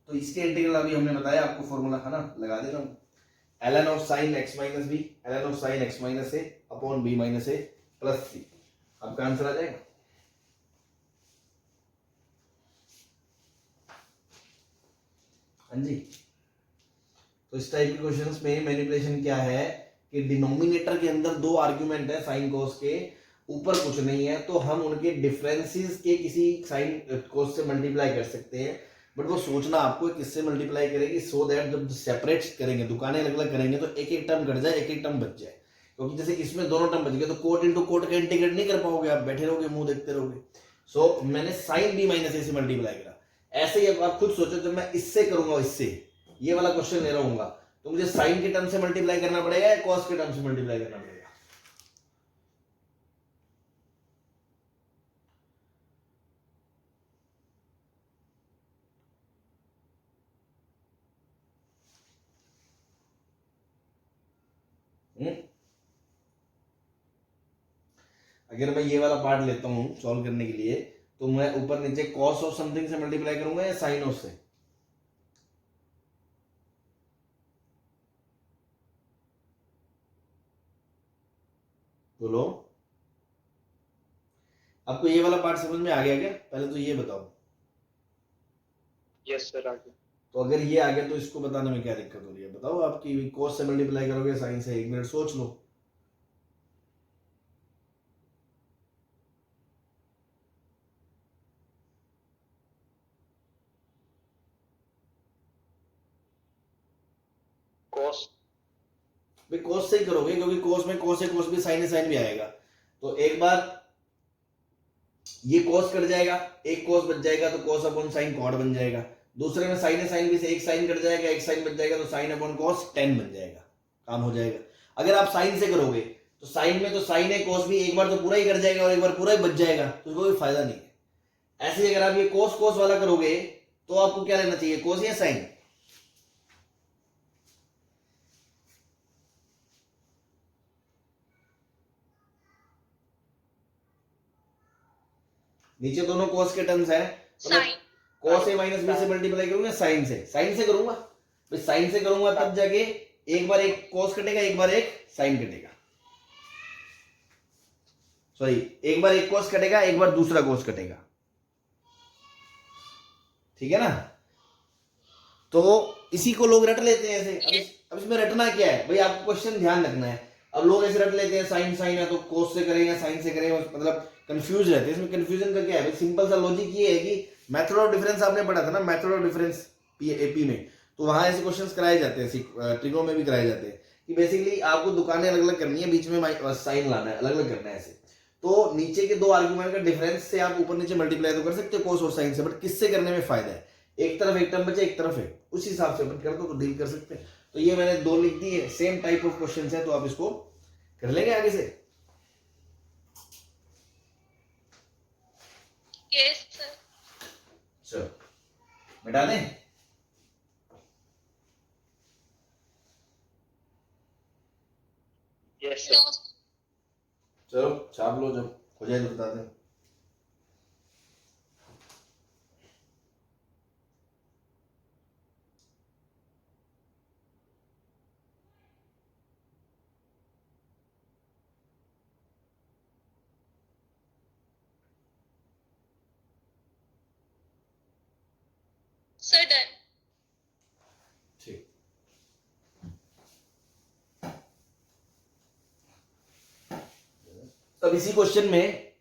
तो इसके इंटीग्रल अभी हमने बताया आपको फॉर्मूला, है ना, लगा देता हूं ln of sine x minus b ln of sine x minus a upon b minus A plus c, आपका आंसर आ जाएगा। हाँ जी, तो इस टाइप के क्वेश्चंस में मैनिपुलेशन क्या है कि डिनोमिनेटर के अंदर दो आर्ग्यूमेंट है साइन कोस के, ऊपर कुछ नहीं है, तो हम उनके डिफरेंसेस के किसी साइन कोस से मल्टीप्लाई कर सकते हैं, बट वो सोचना आपको किससे मल्टीप्लाई करेगी, सो दैट जब सेपरेट करेंगे, दुकानें अलग अलग करेंगे तो एक एक टर्म कट जाए एक एक टर्म बच जाए, क्योंकि जैसे इसमें दोनों टर्म बच गए तो कोट इंटू कोट का इंटीग्रेट नहीं कर पाओगे, आप बैठे रहोगे मुंह देखते रहोगे। सो मैंने साइन बी माइनस ए से मल्टीप्लाई करा। ऐसे ही आप खुद सोचो, जब मैं इससे करूंगा, इससे ये वाला क्वेश्चन ले रहा हूँ तो मुझे साइन के टर्म से मल्टीप्लाई करना पड़ेगा या कॉस के टर्म से मल्टीप्लाई करना पड़ेगा? अगर मैं ये वाला पार्ट लेता हूं सॉल्व करने के लिए, तो मैं ऊपर नीचे कॉस ऑफ समथिंग से मल्टीप्लाई करूंगा या साइन ऑफ से? बोलो, आपको ये वाला पार्ट समझ में आ गया क्या? पहले तो ये बताओ। यस सर, आगे। तो अगर ये आ गया तो इसको बताने में क्या दिक्कत हो रही है बताओ? आपकी कॉस से मल्टीप्लाई करोगे साइन से, एक मिनट सोच लो। कॉस भाई कॉस से ही करोगे, क्योंकि कॉस में कॉस है कॉस भी साइन भी आएगा, तो एक बार ये कॉस कट जाएगा, एक कॉस बच जाएगा तो कॉस अपॉन साइन कॉट बन जाएगा, दूसरे में साइन भी से एक साइन कट जाएगा एक साइन बच जाएगा तो साइन अपॉन कॉस टेन बन जाएगा, काम हो जाएगा। अगर आप साइन से करोगे तो साइन में तो साइन है कॉस भी एक बार तो पूरा ही कर जाएगा और एक बार पूरा ही बच जाएगा, तो कोई फायदा नहीं है। ऐसे अगर आप ये कोस कोस वाला करोगे तो आपको क्या लेना चाहिए, कोस या साइन? नीचे दोनों कोस के टर्म्स है, sign. Cos A minus B से मल्टीप्लाई करूंगा साइन से, साइन से करूंगा भाई, साइन से करूंगा तब जाके एक बार एक कॉस कटेगा एक बार एक साइन कटेगा, सॉरी एक बार एक कॉस कटेगा एक बार दूसरा कॉस कटेगा, ठीक है ना। तो इसी को लोग रट लेते हैं ऐसे। अब इसमें रटना क्या है भाई, आपको क्वेश्चन ध्यान रखना है। अब लोग ऐसे रट लेते हैं साइन साइन है तो कोस से करेंगे साइन से करेंगे, मतलब कंफ्यूज रहते हैं। इसमें कंफ्यूजन का क्या है भाई, सिंपल सा लॉजिक ये है कि मेथड ऑफ डिफरेंस आपने पढ़ा था ना, मेथड ऑफ डिफरेंस एपी में, तो वहां ऐसे क्वेश्चंस कराए जाते हैं, ट्रिगो में भी कराए जाते हैं कि बेसिकली आपको दुकानें अलग अलग करनी है, बीच में साइन लाना है, अलग अलग करना है ऐसे। तो नीचे के दो आर्गुमेंट का डिफरेंस से आप ऊपर नीचे मल्टीप्लाई तो कर सकते हो कोस और साइन से, बट किससे करने में फायदा है, एक तरफ एक टर्म बचे एक तरफ है, उस हिसाब से अपन कर दो तो डील कर सकते हैं। तो ये मैंने दो लिख दी है, सेम टाइप ऑफ क्वेश्चन है, तो आप इसको कर लेंगे आगे से। Yes sir. चलो मिटा दें। Yes no. सर। चलो छाप लो, जब हो जाए तो बता दें। Sir done. ठीक, अब इसी क्वेश्चन में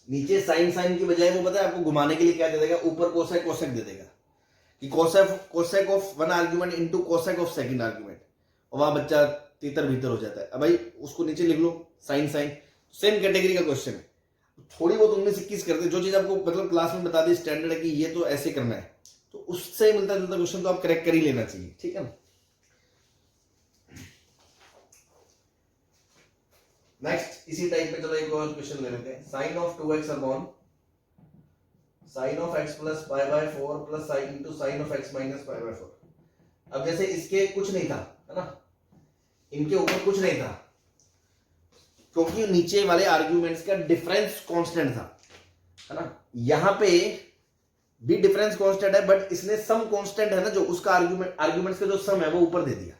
नीचे साइन साइन की बजाय वो पता है आपको घुमाने के लिए क्या दे देगा, ऊपर कोसेक कोसेक दे देगा कि cosec of one argument into cosec of second argument, और वहां बच्चा तीतर भीतर हो जाता है। अब भाई उसको नीचे लिख लो साइन साइन, सेम कैटेगरी का क्वेश्चन है, थोड़ी बहुत 19-21 करते, जो चीज आपको मतलब क्लास में बता दी स्टैंडर्ड है कि ये तो ऐसे करना है, तो उससे मिलता जुलता क्वेश्चन तो आप करेक्ट कर ही लेना चाहिए, ठीक है ना। नेक्स्ट इसी टाइप पे चलो एक और क्वेश्चन ले लेते हैं, sine of 2x upon sine of x plus pi by 4 plus sine into sine of x minus pi by 4। अब जैसे इसके कुछ नहीं था है ना, इनके ऊपर कुछ नहीं था क्योंकि नीचे वाले आर्ग्यूमेंट्स का डिफरेंस कांस्टेंट था, है ना। यहां पे भी डिफरेंस कांस्टेंट है, बट इसने सम कांस्टेंट है ना, जो उसका आर्ग्यूमेंट्स का जो सम है वो ऊपर दे दिया।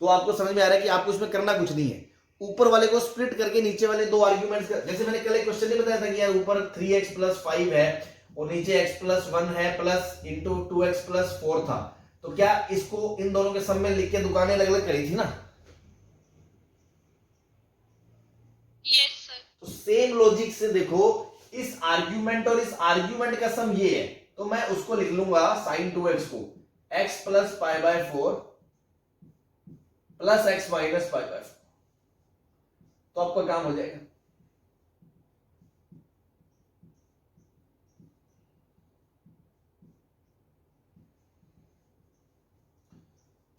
तो आपको समझ में आ रहा है कि आपको इसमें करना कुछ नहीं है, ऊपर वाले को स्प्लिट करके नीचे वाले दो आर्ग्यूमेंट्स का, जैसे मैंने कल एक क्वेश्चन नहीं बताया था कि यार ऊपर 3x प्लस 5 है और नीचे x प्लस 1 है प्लस इंटू 2x प्लस 4 था, तो क्या इसको इन दोनों के सम में लिख के दुकानें अलग अलग करी थी ना। Yes sir. तो सेम लॉजिक से देखो, इस आर्ग्यूमेंट और इस आर्ग्यूमेंट का सम ये है, तो मैं उसको लिख लूंगा साइन 2x को x plus pi by 4 plus x minus pi by 4, तो आपका काम हो जाएगा।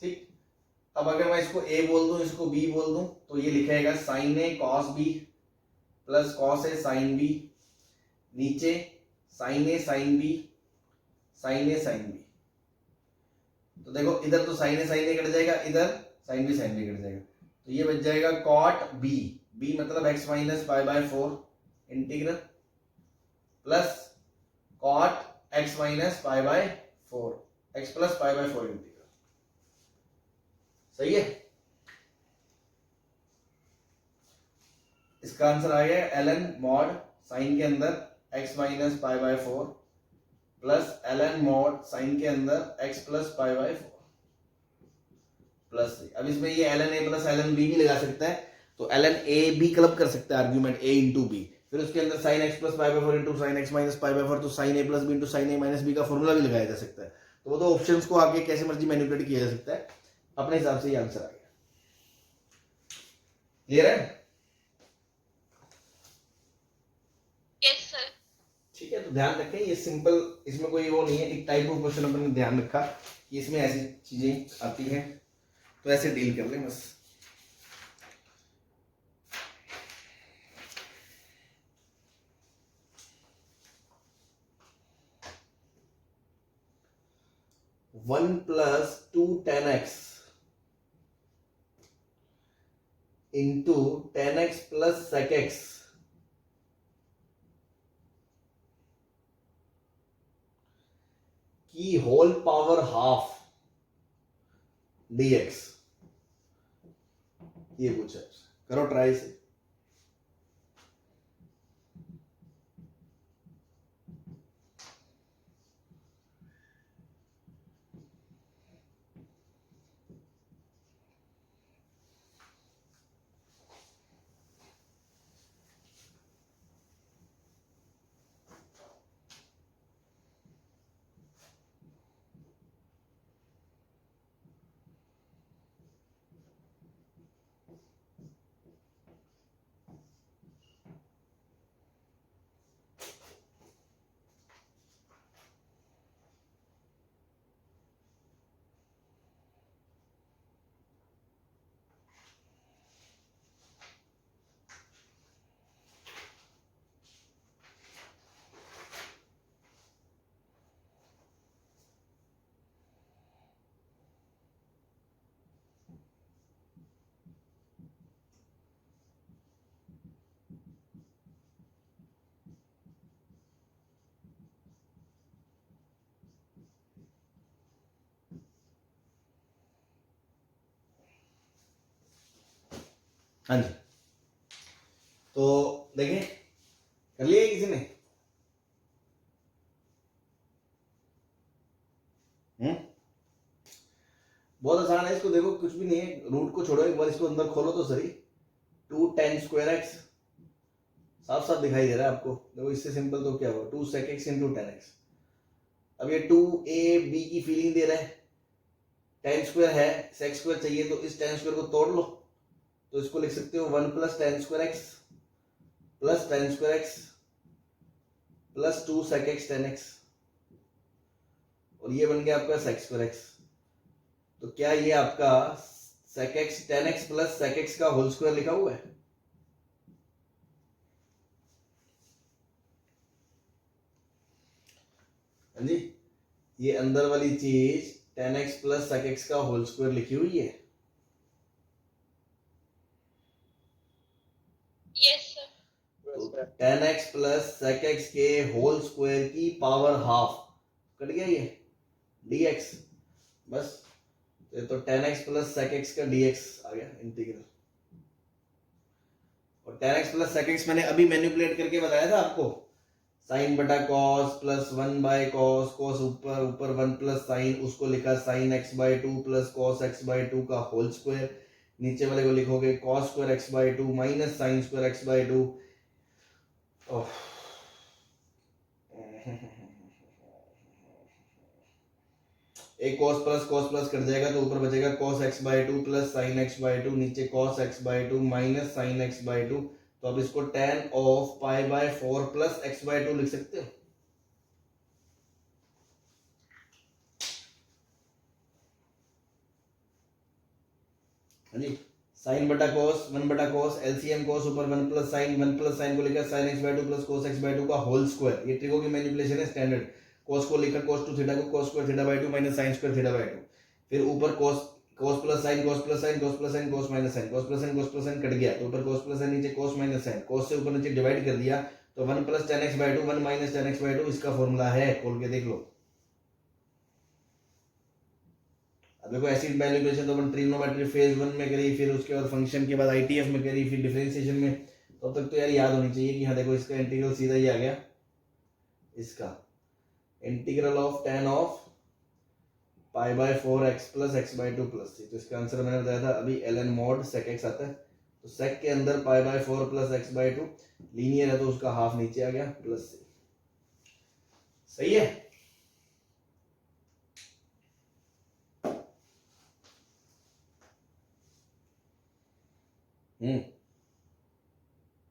ठीक, अब अगर मैं इसको a बोल दूं इसको b बोल दूं तो ये लिखेगा sine a cos b plus cos a sine b, नीचे sine a sine b sine a sine b। तो देखो इधर तो साइन a कट जाएगा, इधर साइन b कट जाएगा, तो ये बच जाएगा कॉट b, b मतलब x minus pi by 4 integral plus cot x minus pi by 4 x plus pi by 4 integral. सही है, इसका आंसर आ गया ln मॉड साइन के अंदर x minus pi by 4 plus ln mod sine के अंदर x plus pi by 4 plus 3। अब इसमें ये ln a plus ln b भी लगा सकता है, तो ln a b क्लब कर सकता है आर्ग्यूमेंट a इंटू b, फिर उसके अंदर sin x plus pi by 4 into sine x minus pi by 4, तो sin a plus b into sine a minus b का फॉर्मूला भी लगाया जा सकता है। तो वो तो ऑप्शंस को आगे कैसे मर्जी मैनिपुलेट किया जा सकता है, अपने हिसाब से ये आंसर आ गया। क्लियर है? Yes sir. ठीक है, तो ध्यान रखें ये सिंपल, इसमें कोई वो नहीं है, एक टाइप ऑफ क्वेश्चन अपन ने ध्यान रखा कि इसमें ऐसी चीजें आती हैं, तो ऐसे डील कर लें बस। 1 plus 2 tan x into tan x plus sec x की होल पावर हाफ dx। ये पूछा है। करो ट्राई से। हाँ जी, तो देखें कर लिया किसी ने? बहुत आसान है। इसको देखो, कुछ भी नहीं है, रूट को छोड़ो, एक बार इसको अंदर खोलो तो सही। 2 tan स्क्वायर एक्स साफ साफ दिखाई दे रहा है आपको। देखो इससे सिंपल तो क्या हुआ, 2 sec x into tan x। अब ये 2ab की फीलिंग दे रहा है, tan स्क्वायर है, sec स्क्वायर चाहिए, तो इस tan स्क्वायर को तोड़ लो, तो इसको लिख सकते हो 1 plus tan square x plus tan square x plus 2 sec x tan x, और ये बन गया आपका sec स्क्वायर x। तो क्या ये आपका sec x tan x plus sec x का होल स्क्वायर लिखा हुआ है? हाँ जी, ये अंदर वाली चीज tan x plus sec x का होल स्क्वायर लिखी हुई है। Yes, sir. Yes, sir. tan x plus sec x के होल स्क्वायर की पावर हाफ कट गया ये dx। बस तो tan x plus sec x का dx आ गया इंटीग्रल। और tan x plus sec x मैंने अभी मैनिपुलेट करके बताया था आपको, साइन बटा cos plus 1 by cos, cos ऊपर ऊपर 1 प्लस साइन, उसको लिखा sine x by 2 plus cos x by 2 का होल स्क्वायर, नीचे वाले को लिखोगे cos square x by 2 minus sine square x by 2। एक cos प्लस कट जाएगा तो ऊपर बचेगा cos x by 2 plus sine x by 2, नीचे cos x by 2 minus sine x by 2। तो अब इसको tan of pi by 4 plus x by 2 लिख सकते हो। हाँ जी, साइन बटा कॉस 1 बटा कॉस, एलसीएम कॉस ऊपर 1 प्लस साइन को लिखा sine x by 2 plus cos x by 2 का होल स्क्वायर। ये ट्रिको की मैनिपुलेशन है स्टैंडर्ड। cos को लिखा cos 2 थीटा को cos square theta by 2 minus sine square theta by 2, फिर ऊपर cos plus sine cos minus sine cos plus sine cut गया, तो ऊपर cos प्लस साइन नीचे cos माइनस साइन, cos से ऊपर नीचे डिवाइड कर दिया, तो 1 plus tan x by 2 1 minus tan x by 2 इसका फॉर्मूला है, खोल के देख लो। अब देखो एसिड मैनिपुलेशन तो अपन ट्रिग्नोमेट्री फेज 1 में करी, फिर उसके बाद फंक्शन के बाद आईटीएफ में करी, फिर डिफरेंशिएशन में, तब तक तो यार याद होनी चाहिए कि हाँ देखो इसका इंटीग्रल सीधा ही आ गया, इसका integral of tan of pi by 4 x plus x by 2 plus c। तो इसका आंसर मैंने बताया था अभी ln mod sec x आता है, तो sec के अंदर pi by 4 plus x by 2 linear है तो उसका हाफ नीचे आ गया प्लस c। सही है।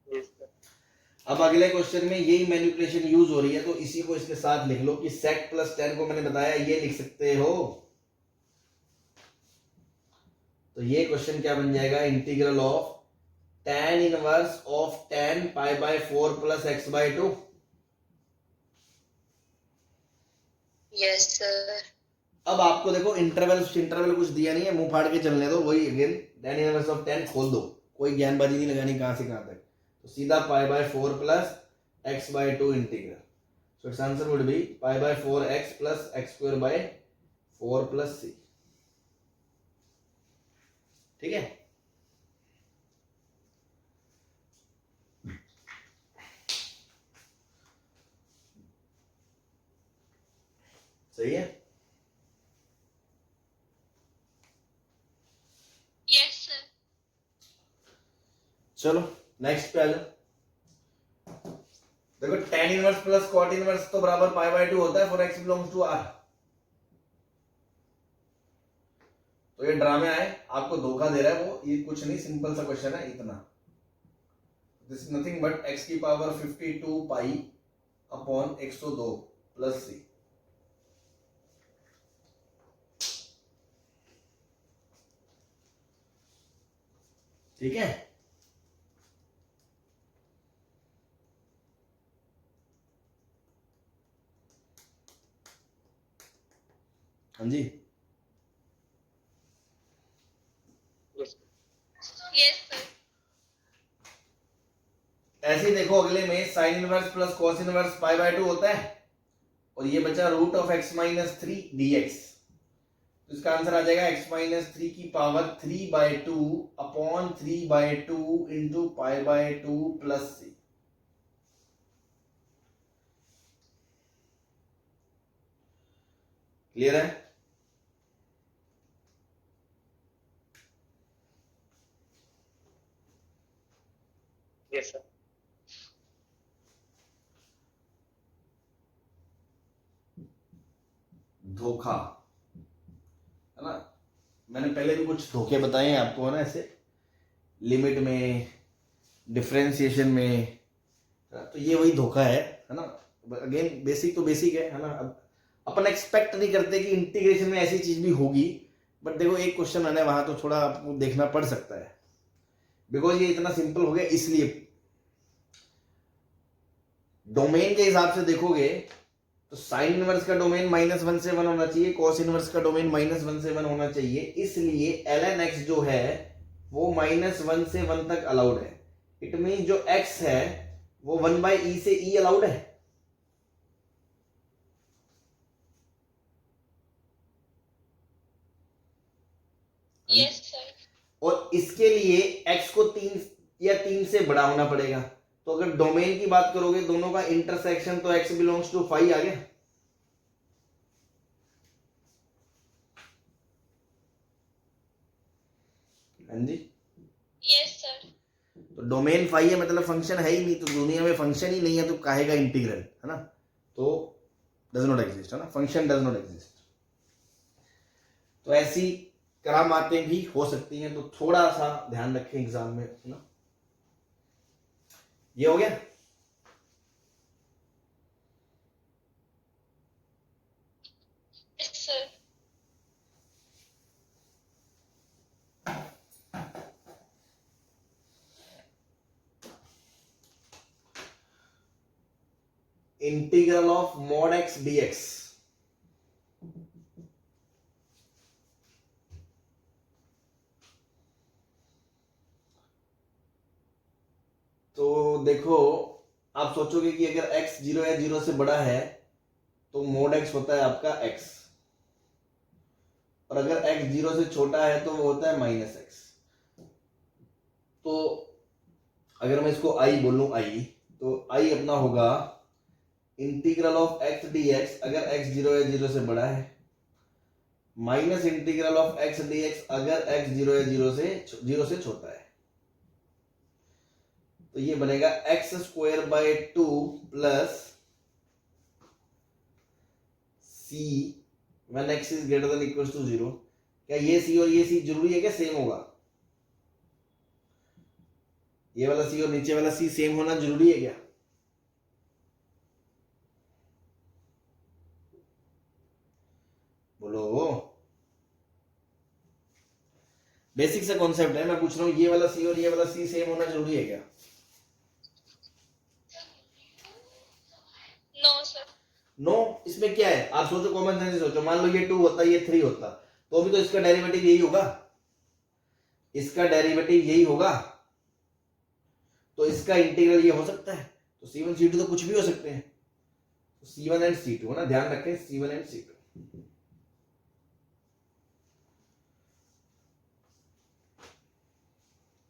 Yes, sir. अब अगले क्वेश्चन में यही मैनिपुलेशन यूज हो रही है, तो इसी को इसके साथ लिख लो कि sec प्लस tan को मैंने बताया ये लिख सकते हो। तो ये क्वेश्चन क्या बन जाएगा, integral of tan inverse of tan pi by 4 plus x by 2। Yes, sir. अब आपको देखो इंटरवल कुछ दिया नहीं है, मुंह फाड़ के चलने दो, वही अगेन tan इनवर्स ऑफ 10 खोल दो, कोई ज्ञानबाजी नहीं लगानी कहां से कहां तक, तो सीधा pi by 4 plus X by 2 integral, so it's answer would be pi by 4 X plus X square by 4 plus C. ठीक है, सही है। Yes, sir. चलो नेक्स्ट पे आ जाओ। देखो tan inverse plus cot inverse तो बराबर पाई बाय 2 होता है for x belongs to r। तो ये ड्रामे आए, आपको धोखा दे रहा है वो, ये कुछ नहीं, सिंपल सा क्वेश्चन है इतना, this is nothing but x की power 52 pi upon 102 plus C. ठीक है, हाँ जी, Yes. Yes, sir. ऐसे ही देखो अगले में sine inverse plus cos inverse pi by 2 होता है, और ये बचा root of x minus 3 dx, तो इसका आंसर आ जाएगा x माइनस 3 की power 3 by 2 upon 3 by 2 into pi by 2 plus c. Clear है? Yes, sir. धोखा है ना, मैंने पहले भी कुछ धोखे बताए हैं आपको, है ना, ऐसे लिमिट में, डिफरेंशिएशन में, तो ये वही धोखा है ना। अगेन बेसिक तो बेसिक है ना। अब अपन एक्सपेक्ट नहीं करते कि इंटीग्रेशन में ऐसी चीज भी होगी, बट देखो एक क्वेश्चन आना है वहां, तो थोड़ा आपको देखना पड़ सकता है, बिकॉज ये इतना सिंपल हो गया। इसलिए डोमेन के हिसाब से देखोगे तो साइन इनवर्स का डोमेन -1 से 1 होना चाहिए, कॉस इनवर्स का डोमेन -1 से 1 होना चाहिए, इसलिए ln x जो है वो -1 से 1 तक अलाउड है। इट मीन जो x है वो 1/e से e अलाउड है। Yes, sir. और इसके लिए x को 3 या 3 से बड़ा होना पड़ेगा। तो अगर डोमेन की बात करोगे दोनों का इंटरसेक्शन, तो x बिलोंग्स टू 5 आ गया। हाँ जी, Yes, sir. तो डोमेन 5 है मतलब फंक्शन है ही नहीं, तो दुनिया में फंक्शन ही नहीं है तो काहे का इंटीग्रल, है ना, तो डज नॉट एग्जिस्ट, है ना, फंक्शन डज नॉट एग्जिस्ट। तो ऐसी करामातें भी हो सकती हैं, तो थोड़ा सा ध्यान रखें एग्जाम में, है ना। ये हो गया। Yes, sir. Integral of mod x dx, तो देखो आप सोचोगे कि अगर x 0 या 0 से बड़ा है तो mod x होता है आपका x, और अगर x 0 से छोटा है तो वो होता है -x। तो अगर मैं इसको i बोलूं, i, तो i अपना होगा इंटीग्रल ऑफ x dx अगर x 0 या 0 से बड़ा है, minus integral of x dx अगर x 0 या 0 से छोटा है। तो ये बनेगा x² plus c when x is greater than equals to 0। क्या ये c और ये c जरूरी है क्या सेम होगा? ये वाला c और नीचे वाला c सेम होना जरूरी है क्या? बोलो, बेसिक सा कॉन्सेप्ट है, मैं पूछ रहा हूं ये वाला c और ये वाला c सेम होना जरूरी है क्या? No, sir. नो, इसमें क्या है, आप सोचो, कॉमन सेंस से सोचो, मान लो ये 2 होता, ये 3 होता, तो भी तो इसका डेरिवेटिव यही होगा, इसका डेरिवेटिव यही होगा, तो इसका इंटीग्रल ये हो सकता है। तो C1 C2 तो कुछ भी हो सकते हैं, तो C1 एंड C2 है ना, ध्यान रखें, C1 एंड C2।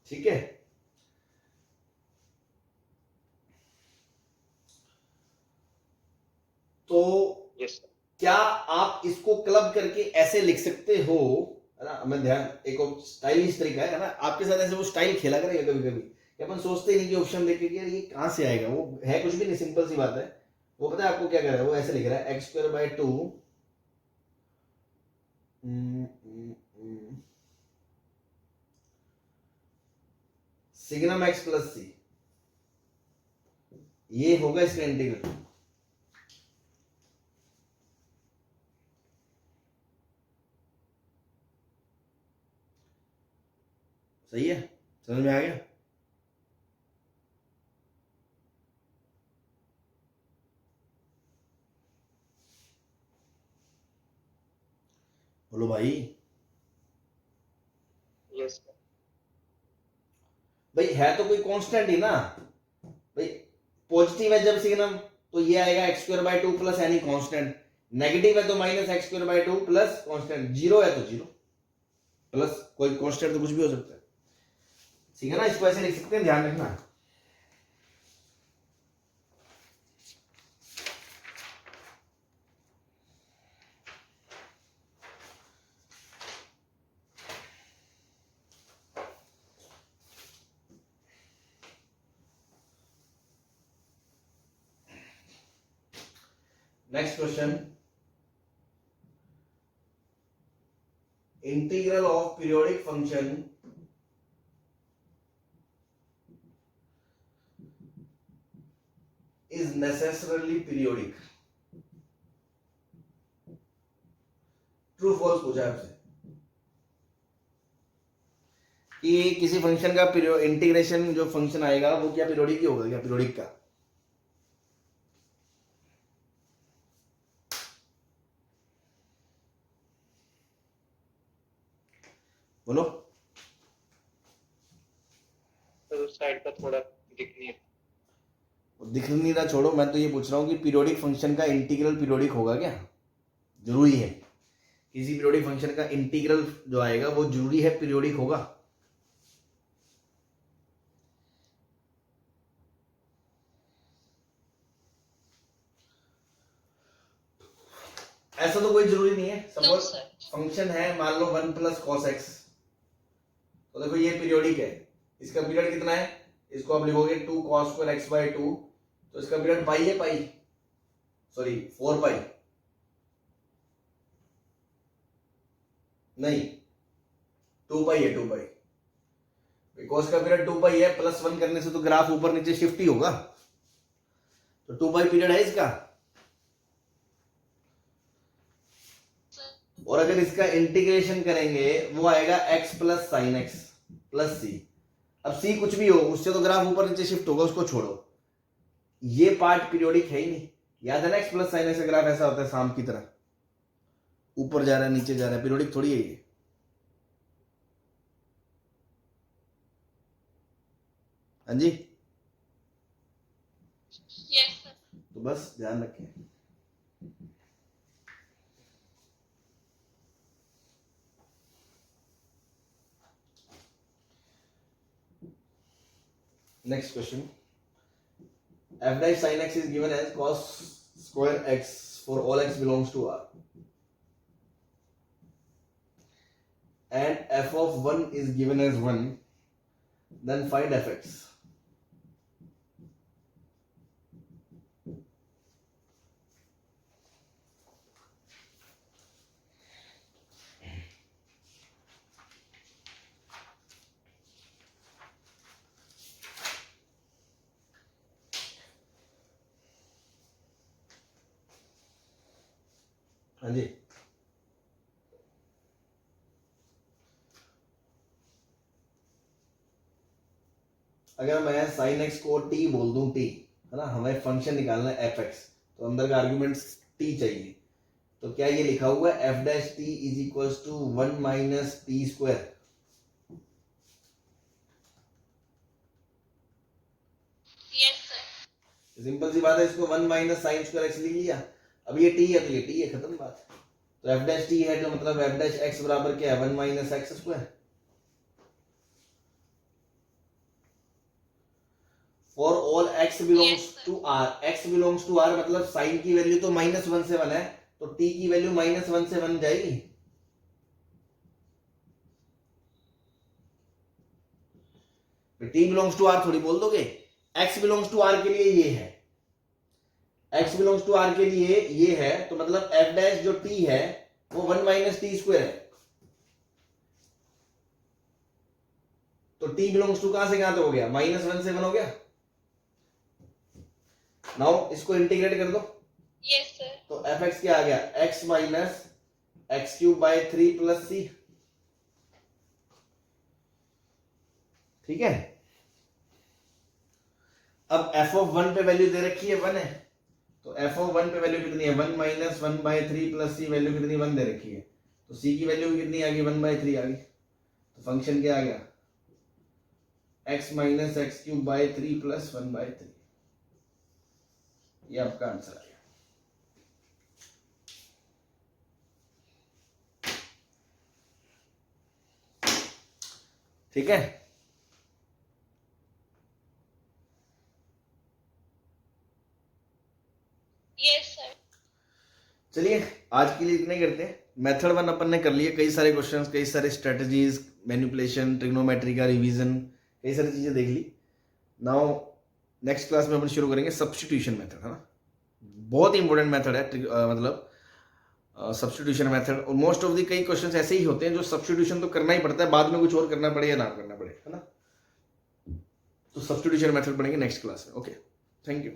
ठीक है, तो Yes, sir. क्या आप इसको क्लब करके ऐसे लिख सकते हो, है ना, मैं ध्यान, एक और स्टाइलिश तरीका है ना, आपके साथ ऐसे वो स्टाइल खेला करेगा कभी कभी, कि अपन सोचते ही नहीं कि ऑप्शन देख के कि यार ये कहां से आएगा, वो है कुछ भी नहीं, सिंपल सी बात है। वो पता है आपको क्या कर रहा है, वो ऐसे लिख रहा है x²/2 सिग्नम x प्लस सी, ये होगा इसका इंटीग्रल। सही है, समझ में आ गया? बोलो भाई। Yes, sir. भाई है तो कोई कांस्टेंट ही ना भाई, पॉजिटिव है जब सिग्नम तो ये आएगा x²/2 plus any constant, negative है तो -x²/2 प्लस कांस्टेंट, जीरो है तो जीरो प्लस कोई कांस्टेंट, तो कुछ भी हो सकता है। ठीक है ना, इसको ऐसे लिख सकते हैं, ध्यान रखना। Next question, integral of periodic function is necessarily periodic. True false पूछा है आपसे कि किसी फंक्शन का इंटीग्रेशन जो फंक्शन आएगा वो क्या पीरियोडिक ही होगा, क्या पीरियोडिक का? बोलो। तो उस साइड का थोड़ा दिख नहीं है. दिख नहीं रहा, छोड़ो, मैं तो ये पूछ रहा हूँ कि पीरियोडिक फंक्शन का इंटीग्रल पीरियोडिक होगा क्या? जरूरी है, किसी पीरियोडिक फंक्शन का इंटीग्रल जो आएगा वो जरूरी है पीरियोडिक होगा? ऐसा तो कोई जरूरी नहीं है। No, suppose sir. फंक्शन है, मान लो 1 + cos x, तो देखो ये पीरियोडिक है, इसका पीरियड कितना है, इसको आप लिखोगे 2 cos² x/2, तो इसका पीरियड पाई है, पाई सॉरी 4 पाई नहीं 2 पाई है, 2 पाई, बिकॉज का पीरियड 2 पाई है, +1 करने से तो ग्राफ ऊपर नीचे शिफ्ट ही होगा, तो 2 पाई पीरियड है इसका। और अगर इसका इंटीग्रेशन करेंगे वो आएगा x + sin x + c। अब c कुछ भी हो, उससे तो ग्राफ ऊपर नीचे शिफ्ट होगा, उसको छोड़ो, ये पार्ट पीरियोडिक है ही नहीं। याद है ना, x + sin x का ग्राफ ऐसा होता है सांप की तरह, ऊपर जा रहा है नीचे जा रहा है, पीरियोडिक थोड़ी है ये। हाँ जी, Yes, sir. तो बस ध्यान रखें। Next question, f' sin x is given as cos² x for all x belongs to R, and f of 1 is given as 1, then find fx। हाँ जी, अगर मैं sin x को t बोल दूं, t है ना, हमें फंक्शन निकालना है fx, तो अंदर का आर्ग्यूमेंट टी चाहिए। तो क्या ये लिखा हुआ है F dash T is equal to 1 minus T square? Yes, sir. Simple सी बात है, इसको 1 माइनस साइन स्क्वायर एक्स लिख लिया। अब ये टी है तो ये टी है, खत्म बात। तो एफ डैश टी है जो मतलब एफ डैश एक्स बराबर क्या है 1 minus x square. For all x belongs Yes, sir. To R, x belongs to R मतलब साइन की वैल्यू तो -1 से 1 है, तो टी की वैल्यू -1 से 1 जाएगी। टी बिलोंग्स टू आर थोड़ी बोल दोगे, एक्स बिलोंग्स टू आर के लिए ये है, एक्स बिलोंग्स टू आर के लिए ये है, तो मतलब एफ डैश जो टी है वो 1 माइनस टी स्क्वायर है। तो टी बिलोंग्स टू कहां से कहां तक हो गया, -1 से 1 हो गया। नाउ इसको इंटीग्रेट कर दो, Yes, sir. तो एफ एक्स क्या आ गया, x minus x cube by 3 plus C. ठीक है। अब एफ ऑफ 1 पे वैल्यू दे रखी है 1 है, तो एफ ऑफ 1 पे वैल्यू कितनी है 1 minus 1 by 3 plus C, value कितनी 1 दे रखी है, तो सी की वैल्यू कितनी आ गई 1 बाय 3 आ गई। तो फंक्शन क्या आ गया x minus x cube by 3 plus 1 by 3, ये आपका आंसर आ गया। ठीक है। Yes, sir. चलिए आज के लिए इतने करते हैं। मेथड 1 अपन ने कर लिए, कई सारे क्वेश्चंस, कई सारे स्ट्रेटजीज, मैनिपुलेशन, ट्रिग्नोमेट्री का रिवीजन, कई सारी चीजें देख ली। नाउ नेक्स्ट क्लास में अपन शुरू करेंगे सब्स्टिट्यूशन मेथड, है ना। बहुत इंपॉर्टेंट मेथड है, मतलब सब्स्टिट्यूशन मेथड। और मोस्ट ऑफ दी कई क्वेश्चंस ऐसे ही होते हैं जो सब्स्टिट्यूशन तो करना ही पड़ता है, बाद में कुछ और करना पड़े या ना करना पड़े, है ना। तो सब्स्टिट्यूशन मेथड पढ़ेंगे नेक्स्ट क्लास में। Okay, thank you.